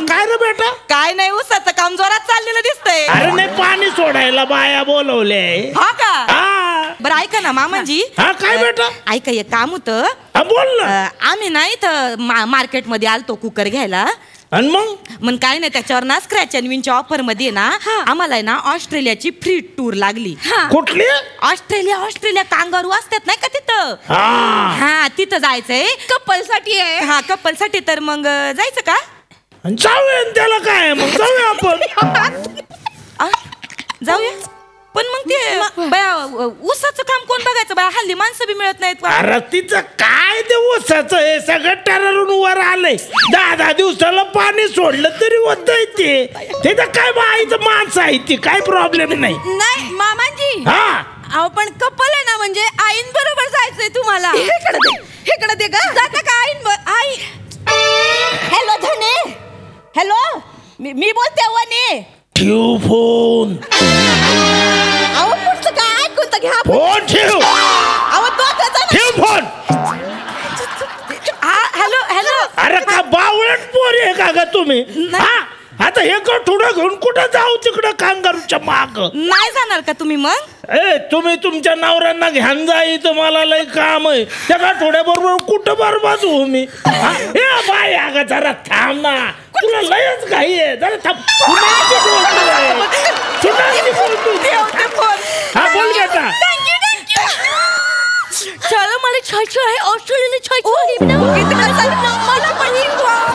काय रे बेटा? काय नाही ऊसाचं काम जोरात चाललेलं दिसतंय. अरे नाही पाणी सोडायला बाया बोलवले. हा का? बरं ऐका ना मामांजी. हा काय बेटा? ऐका एक काम होतं. बोल ना. आम्ही ना इथं मार्केटमध्ये आलतो कुकर घ्यायला. आणि मग काय नाही त्याच्यावर ना स्क्रॅच अँड विनच्या ऑफर मध्ये ना आम्हाला ना ऑस्ट्रेलियाची फ्री टूर लागली. कुठली? ऑस्ट्रेलिया कांगारू असतात नाही का तिथं. हा तिथं जायचंय कपल साठी आहे. हा कपल साठी. तर मग जायचं का? जाऊया त्याला काय मग जाऊया आपण. जाऊया पण मग ते बाया ऊसाचं काम कोण बघायचं बाया? हल्ली माणसं बी मिळत नाहीत. अरे तिचं काय ते ऊसाचं हे सगळं टररून वर आलंय. 10 दिवसाला पाणी सोडलं तरी होतंय ते. तिथं काय बाईचं माणसं आहे ती काय प्रॉब्लेम नाही. नाही मामांजी. हा अहो पण कपल आहे ना म्हणजे आईन बरोबर जायचंय तुम्हाला. इकडे दे ग. जाता का आई? हॅलो धने. हॅलो मी बोलते वने. ठेव फोन. अहो पुढचं काय ऐकून तर घ्या. फोन ठेव. अहो ठेव फोन. हॅलो. अरे का बावळट पोरी आहे का ग तुम्ही? हा आता हे थोडं घेऊन कुठं जाऊ तिकडं कांगारूच्या माग? नाही जाणार का तुम्ही मग? तुम्ही तुमच्या नवऱ्यांना घ्यान जायचं मला लय काम आहे. त्या थोड्या बरोबर कुठं बरबाद होऊ मी? बाय अगं जरा थांब ना. तुला लयच घाई आहे. जरा थांब. हा बोल बेटा. चलो मला छायचं आहे ऑस्ट्रेलियाला छायचं आहे. मला पण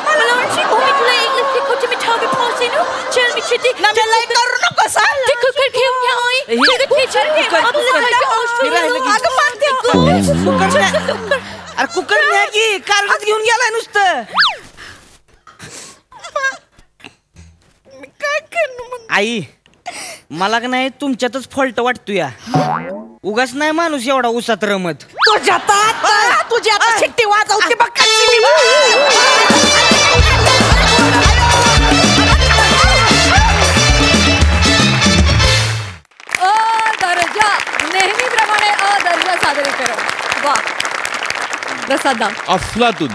मला तुला इंग्लिश शिकवते. मी ठावी पावसे नो चल मी चिटी मला करू नको सांग. ते कुकर घेऊन घ्या आई. ते टीचर घे आपल्याला जायचं ऑस्ट्रेलियाला. अगं मारते. अरे कुकर न्या की कारच घेऊन गेलाय नुसतं. काय करणार आई मला का नाही तुमच्यातच फॉल्ट वाटतो या. उगाच नाही माणूस एवढा उसात रमत. तुझी आता शिट्टी वाजवते बघ कशी मी. दर्जा नेहमीप्रमाणे दर्जा सादरीकरण. वा प्रसादा अफलातून.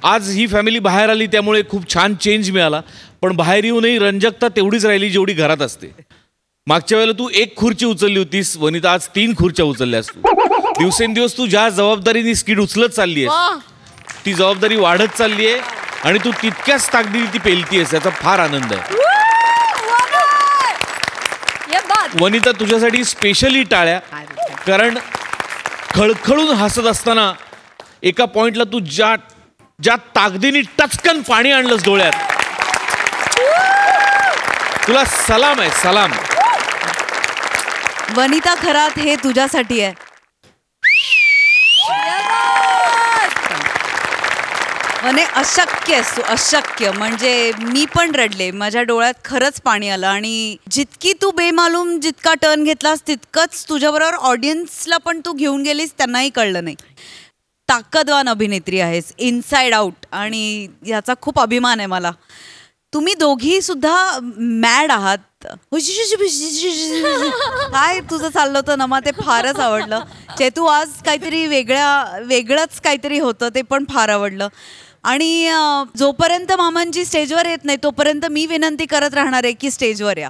आज ही फॅमिली बाहेर आली त्यामुळे खूप छान चेंज मिळाला. पण बाहेर येऊनही रंजकता तेवढीच राहिली जेवढी घरात असते. मागच्या वेळेला तू 1 खुर्ची उचलली होतीस वनिता, आज 3 खुर्च्या उचलल्यास तू. दिवसेंदिवस तू ज्या जबाबदारीने स्किड उचलत चालली आहेस ती जबाबदारी वाढत चालली आहे आणि तू तितक्याच ताकदीने ती पेलतीयस याचा फार आनंद आहे. वनिता तुझ्यासाठी स्पेशली टाळ्या. कारण खळखळून हसत असताना एका पॉइंटला तू ज्या ताकदीने टचकन पाणी आणलंस डोळ्यात, तुला सलाम आहे सलाम. वनिता खरात हे तुझ्यासाठी आहे. नाही अशक्य आहेस तू, अशक्य. म्हणजे मी पण रडले, माझ्या डोळ्यात खरंच पाणी आलं. आणि जितकी तू बेमालूम जितका टर्न घेतलास तितकंच तुझ्याबरोबर ऑडियन्सला पण तू घेऊन गेलीस, त्यांनाही कळलं नाही. ताकदवान अभिनेत्री आहेस, इनसाइड आउट. आणि याचा खूप अभिमान आहे मला. तुम्ही दोघी सुद्धा मॅड आहात. काय तुझं चाललं होतं नमा, ते फारच आवडलं. चेतू आज काहीतरी वेगळंच काहीतरी होतं, ते पण फार आवडलं. आणि जोपर्यंत मामांची स्टेजवर येत नाही तोपर्यंत मी विनंती करत राहणार आहे की स्टेजवर या.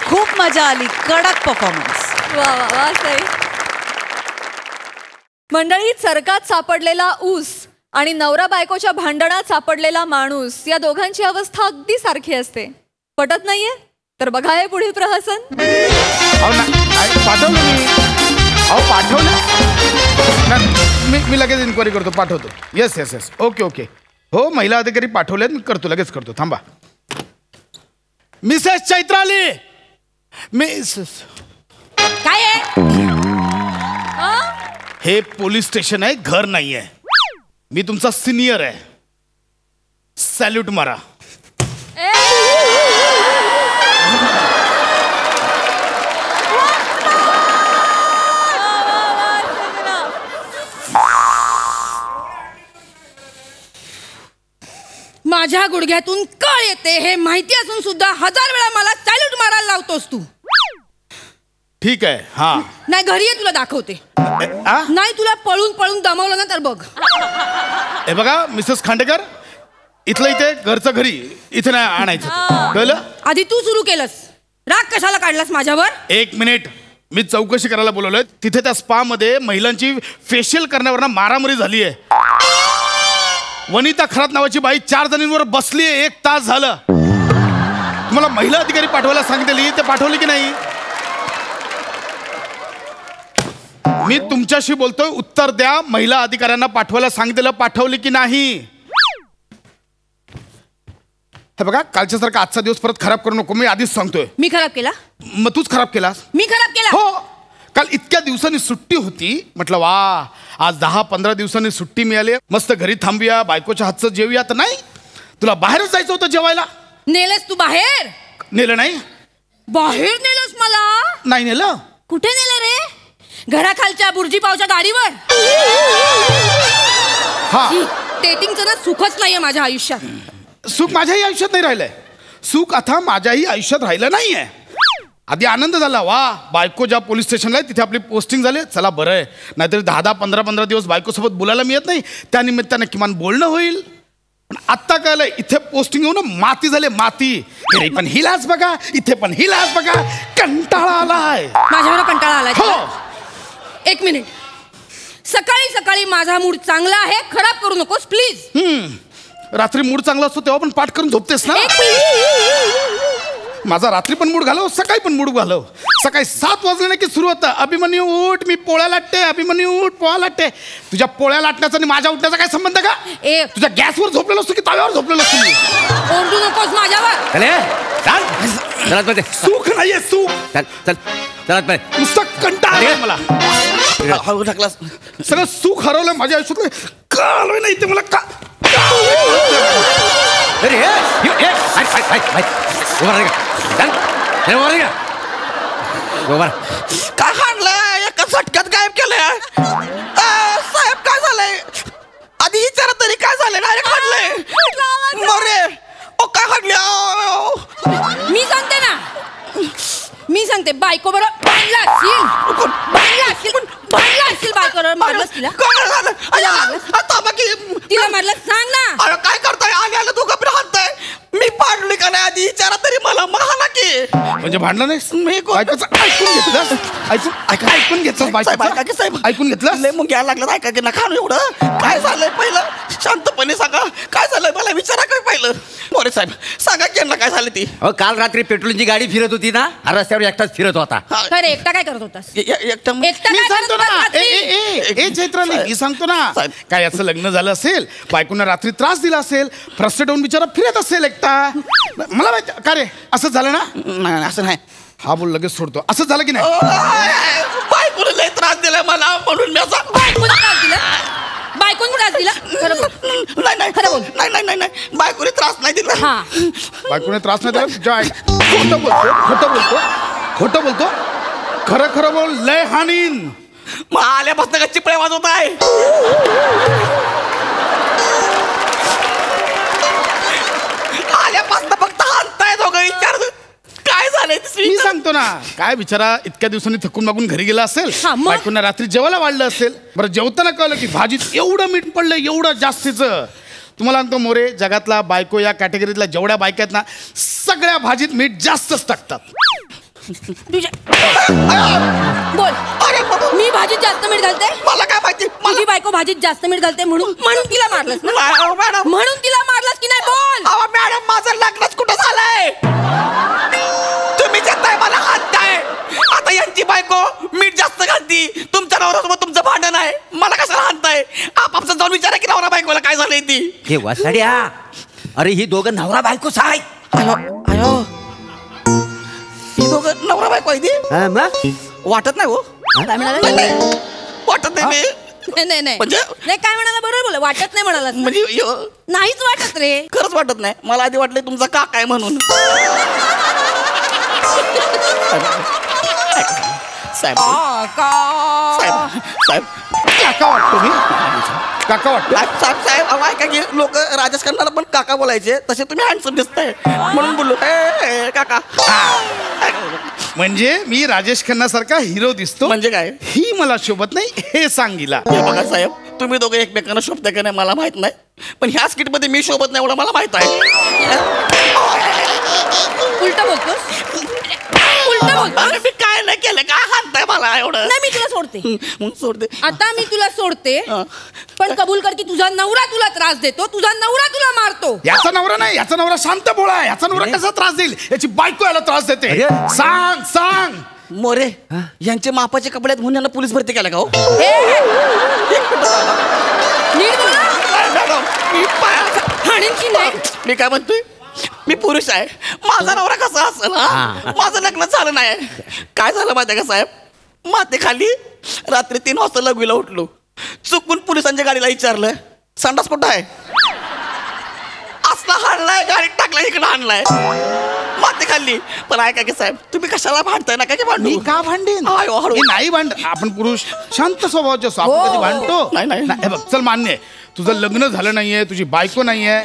खूप मजा आली, कडक परफॉर्मन्स. वा वा वा सई. मंडळी, चरकात सापडलेला ऊस आणि नवरा बायकोच्या भांडणात सापडलेला माणूस, या दोघांची अवस्था अगदी सारखी असते. पटत नाहीये तर बघा हे पुढील प्रहसन. पाठवलं मी लगेच इन्क्वायरी करतो, पाठवतो. Yes yes yes, okay okay. हो, महिला अधिकारी पाठवलेत, मी करतो, लगेच करतो, थांबा. मिसेस चैत्राली, काय आहे? हे पोलीस स्टेशन आहे, घर नाही आहे. मी तुमचा सिनियर आहे, सॅल्यूट मारा. माझ्या गुडघ्यातून कळ येते हे माहिती असून सुद्धा 1000 वेळा मला सॅल्यूट मारायला लावतोस तू. ठीक आहे, हा. नाही, घरी ये, तुला दाखवते. नाही, तुला पळून पळून दमवलं ना तर बघ. हे बघा मिसेस खांडेकर, इथलं इथे, घरचं घरी, इथे नाही आणायचं, कळलं? आधी तू सुरू केलंस, राग कशाला काढलास माझ्यावर? एक मिनिट, मी चौकशी करायला बोलवलंय. तिथे त्या स्पा मध्ये महिलांची फेशियल करण्यावर मारामारी झाली आहे. वनिता खरात नावाची बाई 4 जणींवर बसली आहे, 1 तास झालं. तुम्हाला महिला अधिकारी पाठवायला सांगितलेली, ते पाठवली की नाही? मी तुमच्याशी बोलतोय, उत्तर द्या. महिला अधिकाऱ्यांना पाठवायला सांगितलं, पाठवली की नाही? हे बघा, कालच्या सारखा आजचा दिवस परत खराब करू नको, मी आधीच सांगतोय. मी खराब केला? मग तूच खराब केलास. मी खराब केला? हो, काल इतक्या दिवसांनी सुट्टी होती, म्हटलं वा आज 10-15 दिवसांनी सुट्टी मिळाली, मस्त घरी थांबूया, बायकोच्या हातचं जेवूया. तर नाही, तुला बाहेरच जायचं होतं जेवायला. नेलंस तू बाहेर? नेलं नाही. बाहेर नेलंस मला? नाही नेलं. कुठे नेलं रे? घराखालच्या बुर्जी पावच्या गाडीवर. हा, डेटिंगचं ना सुखच नाहीये माझ्या आयुष्यात. सुख माझ्याही आयुष्यात नाही राहिलंय. सुख आता माझ्याही आयुष्यात राहिलं नाहीये. आधी आनंद झाला, वा बायको ज्या पोलीस स्टेशनला आहे तिथे आपली पोस्टिंग झाली, चला बरं आहे. नाहीतरी 10-15 दिवस बायकोसोबत बोलायला मिळत नाही, त्या निमित्ताने किमान बोलणं होईल. पण आत्ता कळलं, इथे पोस्टिंग येऊन माती झाले, माती. घरी पण हिलाच बघा, इथे पण हिलाच बघा, कंटाळा आलाय. माझ्यावर कंटाळा आलाय? हो. एक मिनिट, सकाळी सकाळी माझा मूड चांगला आहे, खराब करू नकोस प्लीज. रात्री मूड चांगला असतो तेव्हा पण पाठ करून झोपतेस ना. माझा रात्री पण मूड घालव, सकाळी पण मूड घालव. सकाळी 7 वाजले ना की सुरू होतं, अभिमन्यू उठ, मी पोळ्या लाटते, अभिमन्यू उठ, पोळ्या लाटते. तुझ्या पोळ्या लाटण्याचा आणि माझ्या उठण्याचा काय संबंध का? तुझ्या गॅसवर झोपलेलो असतो की तव्यावर झोपलेलो असतो मी? ओरडू नकोस माझ्यावर. सुख नाहीये, सुख. नुसतं कंटाळा मला. सगळं सुख हरवलं माझ्या आयुष्यातलं. का आलोय नाही ते मला का? काय हाणलंय? एका झटक्यात गायब केलंय. साहेब काय झालंय? आधी विचारा तरी काय झालंय? डायरेक्ट हाणलंय. काय हाणले? मी सांगते ना, मी सांगते, बायको बरोबर भांडला असशील बायकोवर, मारलंस तिला? तिला मारलं, सांग ना. अरे काय करताय? आले दोघं पण हाणताय. मी पाडली का नाही आधी विचारा तरी मला ना की. म्हणजे भांडलं नाही? मी ऐकून घेतलं, ऐकून घेतलं साहेब, ऐकून घेतलं. लय मग घ्यायला लागलं, ऐका की ना खाणं एवढं. काय झालंय पहिलं शांतपणे सांगा, काय झालंय मला विचारा काय पहिलं. मोरे साहेब सांगा की यांना काय झालं ती. काल रात्री पेट्रोलची गाडी फिरत होती ना, रस्त्यावर एकटाच फिरत होता. खरं, एकटा काय करत होतास? मी सांगतो ना, चैत्राली, मी सांगतो ना, काय याचं लग्न झालं असेल, बायकोनं रात्री त्रास दिला असेल, फ्रस्ट्रेट होऊन बिचारा फिरत असेल एकटा. मला माहिती का रे, असं झालं ना? नाही असं नाही. हा बोल लगेच सोडतो. असं झालं की नाही? बायकोने लय त्रास दिलाय मला, म्हणून मी असं. बायकोने त्रास दिला? बायकोनी त्रास दिला? खरं बोल. नाही नाही खरं बोल. नाही नाही नाही नाही बायकोने त्रास नाही दिला. हा. बायकोने त्रास नाही दिला. जय खोटं बोलतो खोटं बोलतो खोटं बोलतो. खरं खरं बोल. लय हानीन. मग आल्यापासून का चिपळ्या वाजवत आहे? आल्यापासून फक्त हाणताय दोघं. विचार काय झालंय? मी सांगतो ना. काय बिचारा इतक्या दिवसांनी थकून मागून घरी गेला असेल. हा, मग? बायकोंना रात्री जेवायला वाढलं असेल. बरं जेवताना कळलं की भाजीत एवढं मीठ पडलं एवढं जास्तीचं. तुम्हाला सांगतो मोरे, जगातला बायको या कॅटेगरीतल्या जेवढ्या बायका आहेत ना सगळ्या भाजीत मीठ जास्तच टाकतात. तुझ्या बोल. अरे बाबा, मी भाजीत जास्त मीठ घालते? मला काय माहिती. तुझी बायको भाजीत जास्त मीठ घालते म्हणून तिला मारलंस ना? मॅडम म्हणून तिला मारलंस की नाही? बोल. अहो मॅडम, माझं लग्नच कुठं झालंय? तुम्ही जगताय मला हाणताय. आता यांची बायको मीठ जास्त घालती, तुमच्या नवऱ्यासोबत तुमचं भांडण आहे, मला कशाला हाणताय? आपापसात जाऊन विचारा की नवरा बायकोला काय झालंय ती. हे वसाड्या, अरे ही दोघं नवरा बायकोच आहे. अयो ही दोघं नवरा बायको आहे ती? हा, मग? वाटत नाही हो. काय म्हणाला? वाटत नाही. नाही नाही म्हणजे? नाही, काय म्हणाला? बरोबर बोला. वाटत नाही म्हणाला. म्हणजे नाहीच वाटत रे. खरंच वाटत नाही. मला आधी वाटलं तुमचा काका आहे म्हणून. साहेब साहेब साहेब काका वाटतो मी. काका वाटतो. साहेब साहेब अहो ऐका की लोक राजेश खन्नाला पण काका बोलायचे, तसे तुम्ही हँडसम दिसताय म्हणून बोललो. ए काका. म्हणजे मी राजेश खन्ना सारखा हिरो दिसतो. म्हणजे काय? ही मला शोभत नाही हे सांगितला. हे बघा साहेब, तुम्ही दोघं एकमेकांना शोभता का नाही मला माहित नाही, पण ह्या स्किट मध्ये मी शोभत नाही एवढं मला माहित आहे. उलट बोलतोस. उलट बोलतोस. मी काय नाही केलं, काय हाणताय मला एवढं? नाही, मी तुला सोडते. मग सोडते. आता मी तुला सोडते, पण कबूल कर की तुझा नवरा तुला त्रास देतो, तुझा नवरा तुला मारतो. याचा नवरा नाही, याचा नवरा शांत बोळा आहे. याचा नवरा कसा त्रास देईल? याची बायको याला त्रास देते. सांग सांग. मोरे, यांचे मापाचे कपड्यात म्हणून यांना पोलीस भरती केला का हो? नीट बोला. मॅडम, मी हाणीन की नाही? मी काय म्हणतोय, मी पुरुष आहे, माझा नवरा कसा असेल? माझं लग्न झालं नाही. काय झालं माहिती का साहेब, माते खाली रात्री 3 वाजता लघवीला उठलो, चुकून पोलिसांच्या गाडीला विचारलं संडास कुठं आहे, असला हाणलाय, गाडीत टाकलाय, इकडे हाणलाय, माते खाल्ली. पण ऐका की साहेब, तुम्ही कशाला भांडताय? ना काय भांडू? मी का भांडेन? नाही भांड. आपण पुरुष शांत स्वभावाचे असतो. आपण कधी भांडतो? नाही. बघ चल, मान्य आहे तुझं लग्न झालं नाहीये, तुझी बायको नाहीये,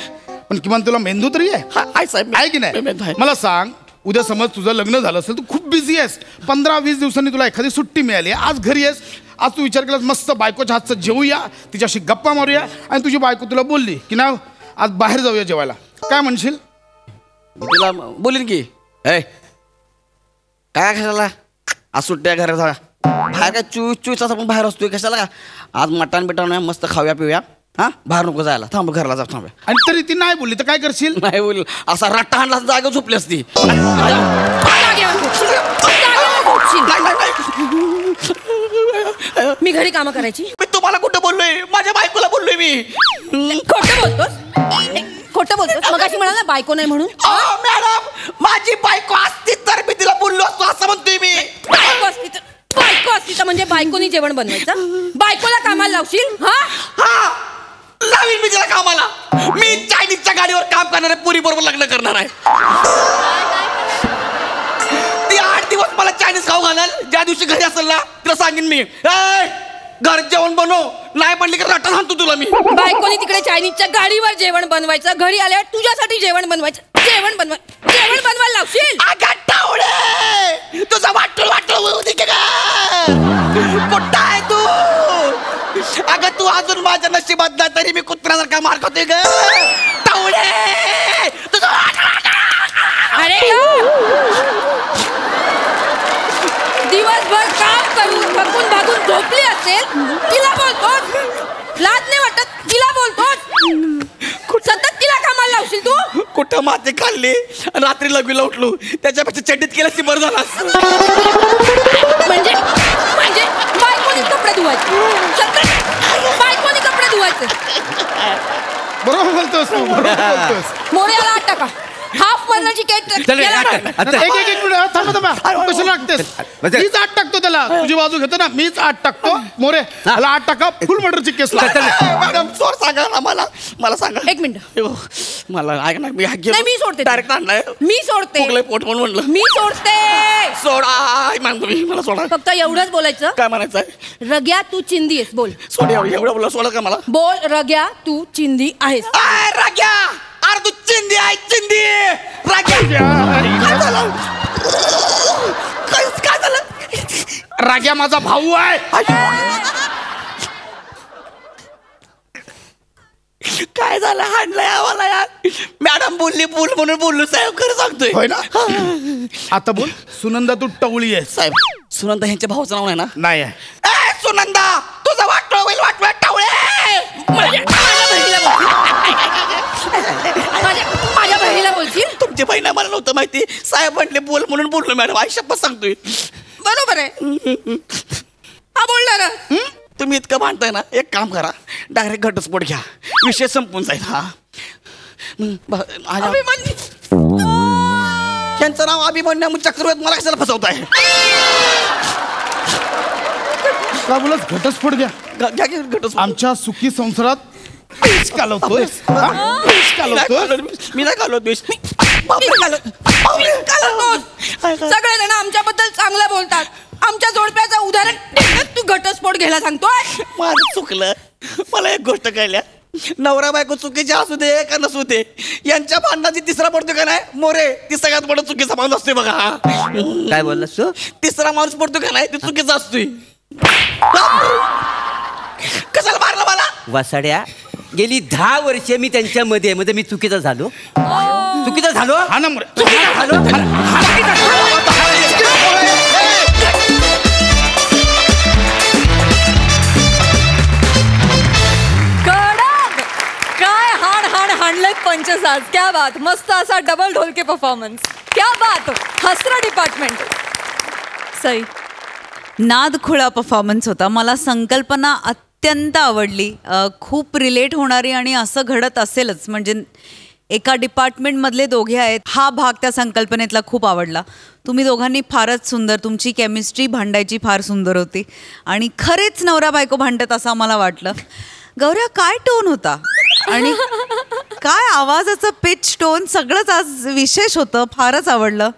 पण किमान तुला मेंदू तरी आहे साहेब. आहे की नाही? मला सांग, उद्या समज तुझं लग्न झालं असेल, तू खूप बिझी आहेस, 15-20 दिवसांनी तुला एखादी सुट्टी मिळाली, आज घरी आहेस, आज तू विचार केलास मस्त बायकोच्या हातचं जेवूया, तिच्याशी गप्पा मारूया, आणि तुझी बायको तुला बोलली की ना आज बाहेर जाऊया जेवायला, काय म्हणशील? तुला बोलीन की काय कशाला आज सुट्ट्या घरात जा, बाहेर काय 24 तास आपण बाहेर असतोय, कशाला का आज मटण बिटण मस्त खाऊया पिऊया, हा बाहेर नको जायला, थांब घरला जा, थांब. आणि तरी ती नाही बोलली तर काय करशील? नाही बोल, असा रट्टा हाणला जागा झोपली असती. मी घरी कामं करायची. मी तुम्हाला कुठं बोललोय? माझ्या बायकोला बोललोय मी. खोटं बोलतोस. खोटं बोलतोस. मग अशी म्हणाला बायको नाही म्हणून. मॅडम, माझी बायको असती तर मी तिला बोललो असतो असं म्हणतोय मी. बायको असती तर म्हणजे बायकोनी जेवण बनवायचं, बायकोला कामाला लावशील? हा लावीन मी तिला कामाला. मी चायनीजच्या गाडीवर काम करणार आहे, पुरी बरोबर लग्न करणार आहे. ती 8 दिवस मला चायनीज खाऊ घालाल, ज्या दिवशी घरी असेल ना तिला सांगेन मी घर जेवण बनव, नाही म्हणले की रटण हाणतो तुला मी. बायकोनी तिकडे चायनीजच्या गाडीवर जेवण बनवायचं, घरी आल्यावर तुझ्यासाठी जेवण बनवायचं, जेवण बनवायला लावशील? तुझा वाटोळ कुठं आहे तू? अगं तू अजून माझ्या नशिबात नाही, तरी मी कुत्र्यासारखा मार खातोय ग. टावडे तुझा. अरे दिवसभर काम करून थकून भागून झोपली असेल, तिला बोलतोस? लाज नाही वाटत? तिला बोलतोस? सतत तिला कामाला लावशील तू? कुठं माती खाल्ली, रात्री लघवीला उठलो, त्याच्यापेक्षा चड्डीत केलं ती बरं झाला. म्हणजे बायकोनी कपडे धुवायचे, बायकोनी कपडे धुवायचे. बरोबर बोलतोस तू, बरोबर बोलतोस. मोर्याला 8 टाका. हाफ मरणाची केट एक मिनिट थांबा कशाला लागतेस मीच आठ टाकतो त्याला तुझी बाजू घेतो ना मीच आठ टाकतो मोरे त्याला आठ टाका फुल मर्डरची केस मॅडम चोर सांगा ना मला सांगा एक मिनिट मला ऐक ना नाही मी सोडते डायरेक्ट आणलाय मी सोडते पोट म्हणून म्हणलं मी सोडते सोडा मानतो मी मला सोडा फक्त एवढंच बोलायचं काय म्हणायचं रग्या तू चिंदी आहेस बोल सोड एवढं बोला सोडा का मला बोल रग्या तू चिंदी आहेस राग्या अरे तू चिंदी आहे चिंदी राग्या काय झालं राग्या माझा भाऊ आहे काय झालं हाणलंय आम्हाला यार मॅडम बोलली बोल म्हणून बोललो साहेब खरं सांगतोय होय ना आता बोल सुनंदा तू टवळी आहे साहेब सुनंदा ह्यांच्या भावाचं नाव आहे ना नाही आहे सुनंदा तुझा वाटवा होईल वाटवा टवळे माझ्या बहिणीला बोलशील तुमची बहीण मला नव्हतं माहिती साहेब म्हटले बोल म्हणून बोललो मॅडम आई शपथ सांगतोय बरोबर आहे हा बोलला ना तुम्ही इतकं भांडताय ना एक काम करा डायरेक्ट घटस्फोट घ्या विषय संपून जाईल हा त्यांचं नाव अभिमन्यू चक्रवर्ती मला कशाला फसवताय का बोलत घटस्फोट घ्या घटस्फोट आमच्या सुखी संसारात विष कालवतोय मी नाही कालवत सगळेजण आमच्याबद्दल चांगलं बोलतात आमच्या जोडप्याचं उदाहरण देत तू घटस्फोट घ्यायला सांगतोय माझं चुकलं मला एक गोष्ट कळल्या नवरा बायको चुकीचे असू दे का नसू दे यांच्या भांडणाची तिसरा पडतो का नाही मोरे ती सगळ्यात मोठा चुकीचा माणूस असतोय बघा काय बोललास तू तिसरा माणूस पडतो का नाही ती चुकीचा असतोय कशाला मारलं मला वासाड्या गेली 10 वर्षे मी त्यांच्यामध्ये मध्ये मी चुकीचा झालो हा ना मोरे हाणलेत पंचसाज क्या बात मस्त असा डबल ढोलके परफॉर्मन्स क्या बात हसरा डिपार्टमेंट सई नादखुळा परफॉर्मन्स होता मला संकल्पना अत्यंत आवडली खूप रिलेट होणारी आणि असं घडत असेलच म्हणजे एका डिपार्टमेंटमधले दोघे आहेत हा भाग त्या संकल्पनेतला खूप आवडला तुम्ही दोघांनी फारच सुंदर तुमची केमिस्ट्री भांडायची फार सुंदर होती आणि खरेच नवरा बायको भांडत असं मला वाटलं गौऱ्या काय टोन होता आणि काय आवाजाचं पिच टोन सगळंच आज विशेष होतं फारच आवडलं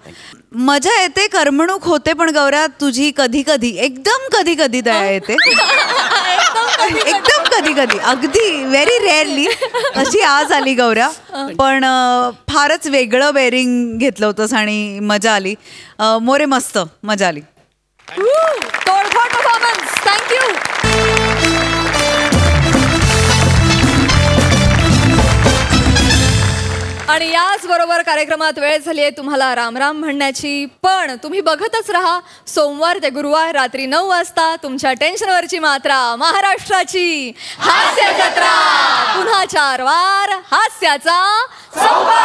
मजा येते करमणूक होते पण गौऱ्या तुझी कधी कधी एकदम कधी कधी दया येते एकदम कधी कधी अगदी व्हेरी रेअरली अशी आज आली गौऱ्या पण फारच वेगळं बेरिंग घेतलं होतंस आणि मजा आली मोरे मस्त मजा आली तोडफोड परफॉर्मन्स थँक्यू आणि याच बरोबर कार्यक्रमात वेळ झाली आहे तुम्हाला रामराम म्हणण्याची पण तुम्ही बघतच राहा सोमवार ते गुरुवार रात्री 9 वाजता तुमच्या टेन्शनवरची मात्रा महाराष्ट्राची हास्य जत्रा पुन्हा 4 वार हास्याचा संवाद